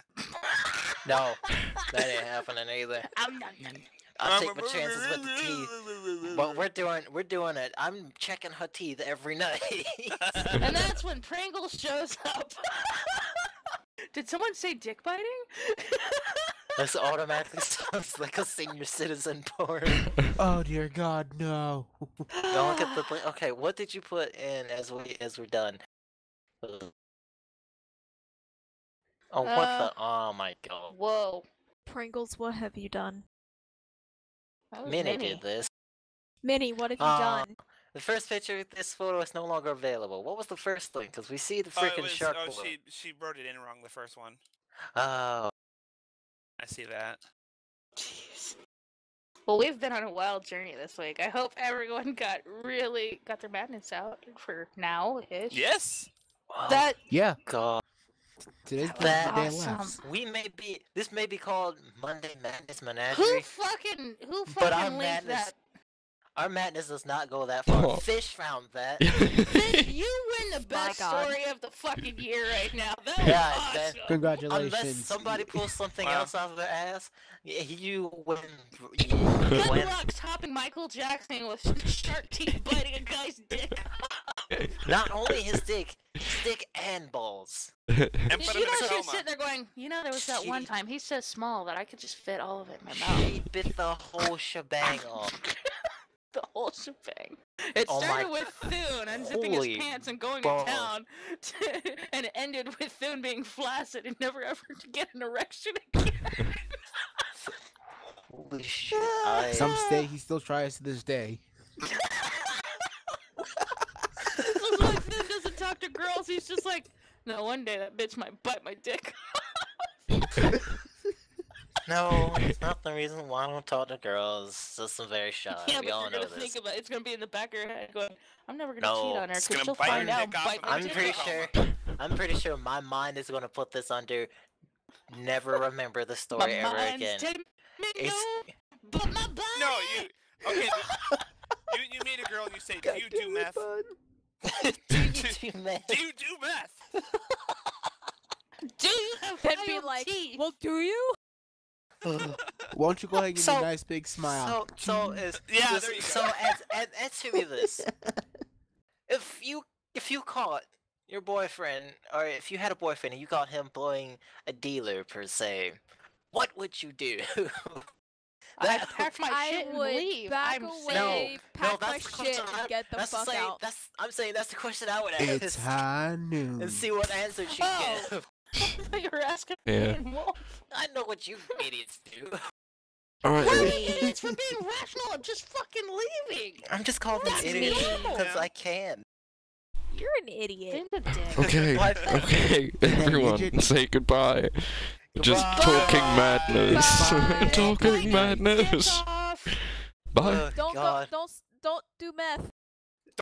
No, that ain't happening either. I'll take my chances with the teeth. But we're doing it. I'm checking her teeth every night. And that's when Pringles shows up. Did someone say dick biting? This automatically sounds like a senior citizen porn. Oh dear God, no. Don't look at the thing. Okay, what did you put in as we're done? Oh, what the? Oh my god. Whoa. Pringles, what have you done? That was Minnie Minnie. did this. Minnie, what have you done? The first picture, this photo is no longer available. What was the first thing? Because we see the Oh, it freaking was, shark. oh, she wrote it in wrong, the first one. Oh. I see that. Jeez. Well, we've been on a wild journey this week. I hope everyone got their madness out for now-ish. Yes! That Yeah, God. today's That the was day of awesome. laughs. This may be called Monday Madness who Menagerie, fucking but our linked madness, that? our madness does not go that far. Oh. Fish found that. Fish, you win the My best God. story of the fucking year right now. That was Yeah, awesome. Congratulations. Unless somebody pulls something Wow. else out of their ass, you win. Good win. luck topping Michael Jackson with shark teeth biting a guy's dick. Not only his dick and balls. And Did put you him know in a she was coma. sitting there going, there was that one She- time, he's so small that I could just fit all of it in my mouth. She bit the whole shebang off. The whole shebang. It Oh my- started with Thune unzipping Holy his pants and going balls. to town, and it ended with Thune being flaccid and never ever to get an erection again. Holy shit. Some say he still tries to this day. This is why Thune doesn't talk to girls. He's just like, no, one day that bitch might bite my dick. No, it's not the reason why I don't talk to girls. It's just I'm very shy. Yeah, we but all you're know gonna this. think about it. It's gonna be in the back of your head going, I'm never gonna No, cheat on her it's because gonna she'll bite find her out. dick off Bite and my I'm dick pretty off. sure. I'm pretty sure my mind is gonna put this under. Never remember the story My ever mind's again. telling me It's no, but my body. No, okay, you meet a girl and you say, do you do meth? Do you meth? Do you do meth? Do you have Then be wild like, teeth? well, do you? Why don't you go ahead and give me So- a nice big smile? So is Yeah, this- there you go. So answer me this: if you caught your boyfriend, or if you had a boyfriend and you caught him blowing a dealer per se, what would you do? I'd pack my I shit and would leave. back I'm away, pack my that's the shit, question and get the that's fuck the same, out. I'm saying that's the question I would ask. It's high noon. And see what answer she Oh. gives. You were asking Yeah. me, Wolf. I know what you idiots do. Alright. What are you idiots for being rational? I'm just fucking leaving. I'm just calling them That's idiots me. because I can. You're an idiot. Been a dick. Okay, What? okay, everyone, midget. say goodbye. Just Goodbye. talking madness. Bye. Talking Dick madness. off. Bye. Oh, Don't God. don't do meth.